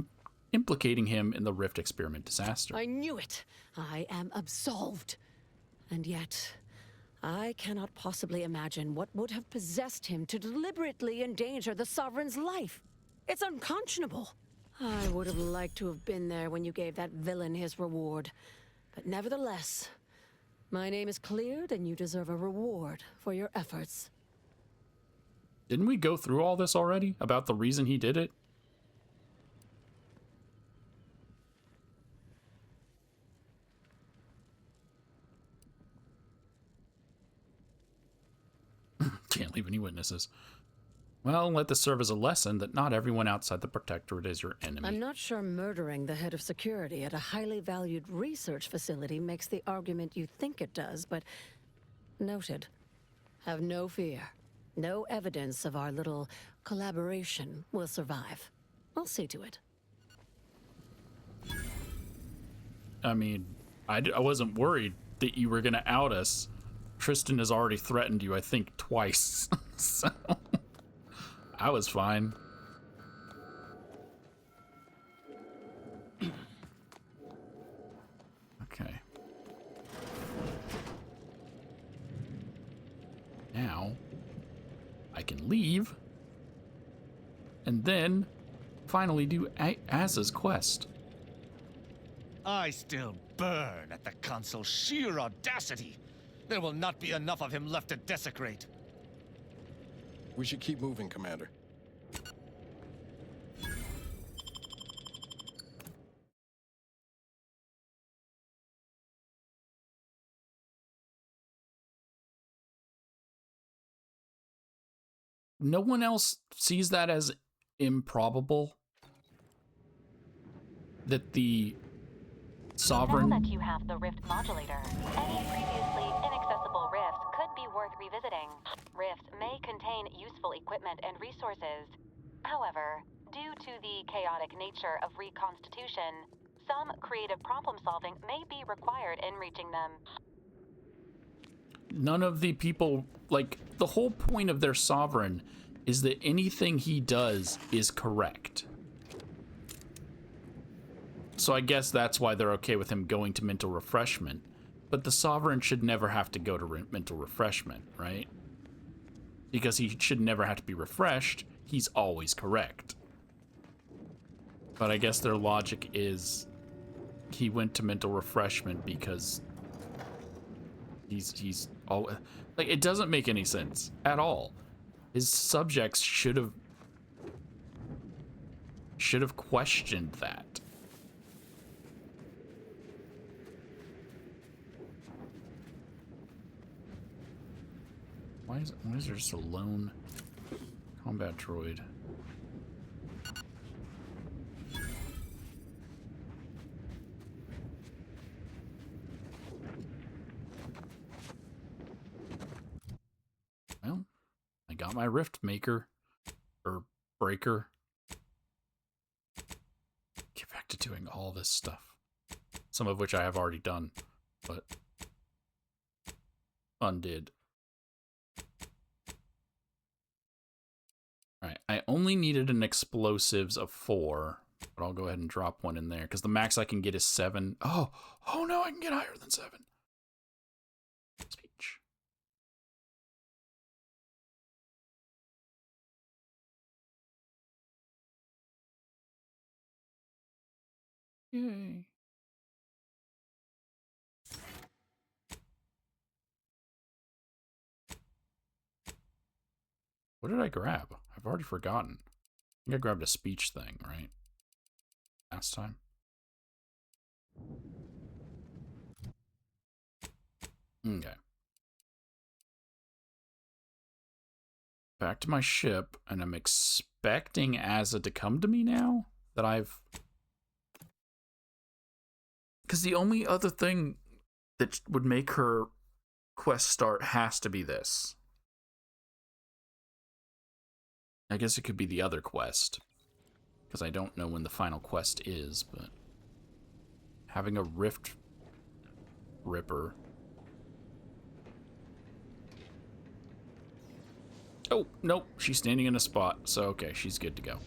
implicating him in the Rift experiment disaster. I knew it. I am absolved. And yet, I cannot possibly imagine what would have possessed him to deliberately endanger the Sovereign's life. It's unconscionable. I would have liked to have been there when you gave that villain his reward. But nevertheless, my name is cleared and you deserve a reward for your efforts. Didn't we go through all this already about the reason he did it? Can't leave any witnesses. Well, let this serve as a lesson that not everyone outside the Protectorate is your enemy. I'm not sure murdering the head of security at a highly valued research facility makes the argument you think it does, but noted. Have no fear. No evidence of our little collaboration will survive. I'll see to it. I mean, I wasn't worried that you were going to out us. Tristan has already threatened you, I think, twice. So, I was fine. Okay. Now, I can leave, and then finally do Az's quest. I still burn at the consul's sheer audacity. There will not be enough of him left to desecrate. We should keep moving, Commander. No one else sees that as improbable? That the Sovereign... Now that you have the Rift modulator, any previously inaccessible rifts could be worth revisiting. Rifts may contain useful equipment and resources. However, due to the chaotic nature of reconstitution, some creative problem solving may be required in reaching them. None of the people, like, the whole point of their Sovereign is that anything he does is correct. So I guess that's why they're okay with him going to mental refreshment. But the Sovereign should never have to go to mental refreshment, right? Because he should never have to be refreshed. He's always correct. But I guess their logic is he went to mental refreshment because he's all like, it doesn't make any sense at all. His subjects should have questioned that. Why is there just a lone combat droid? Well, I got my rift maker or breaker. Get back to doing all this stuff, some of which I have already done, but undid. Alright, I only needed an explosives of 4, but I'll go ahead and drop one in there, because the max I can get is 7. Oh no, I can get higher than 7. Speech. Yay. What did I grab? I've already forgotten. I think I grabbed a speech thing, right? Last time. Okay. Back to my ship, and I'm expecting Azza to come to me now that I've... Because the only other thing that would make her quest start has to be this. I guess it could be the other quest, because I don't know when the final quest is, but having a rift ripper. Oh, nope, she's standing in a spot, so okay, she's good to go.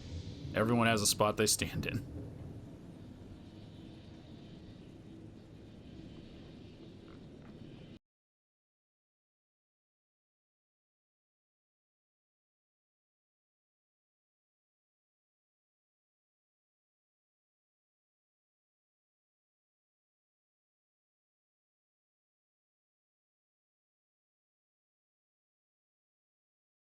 Everyone has a spot they stand in.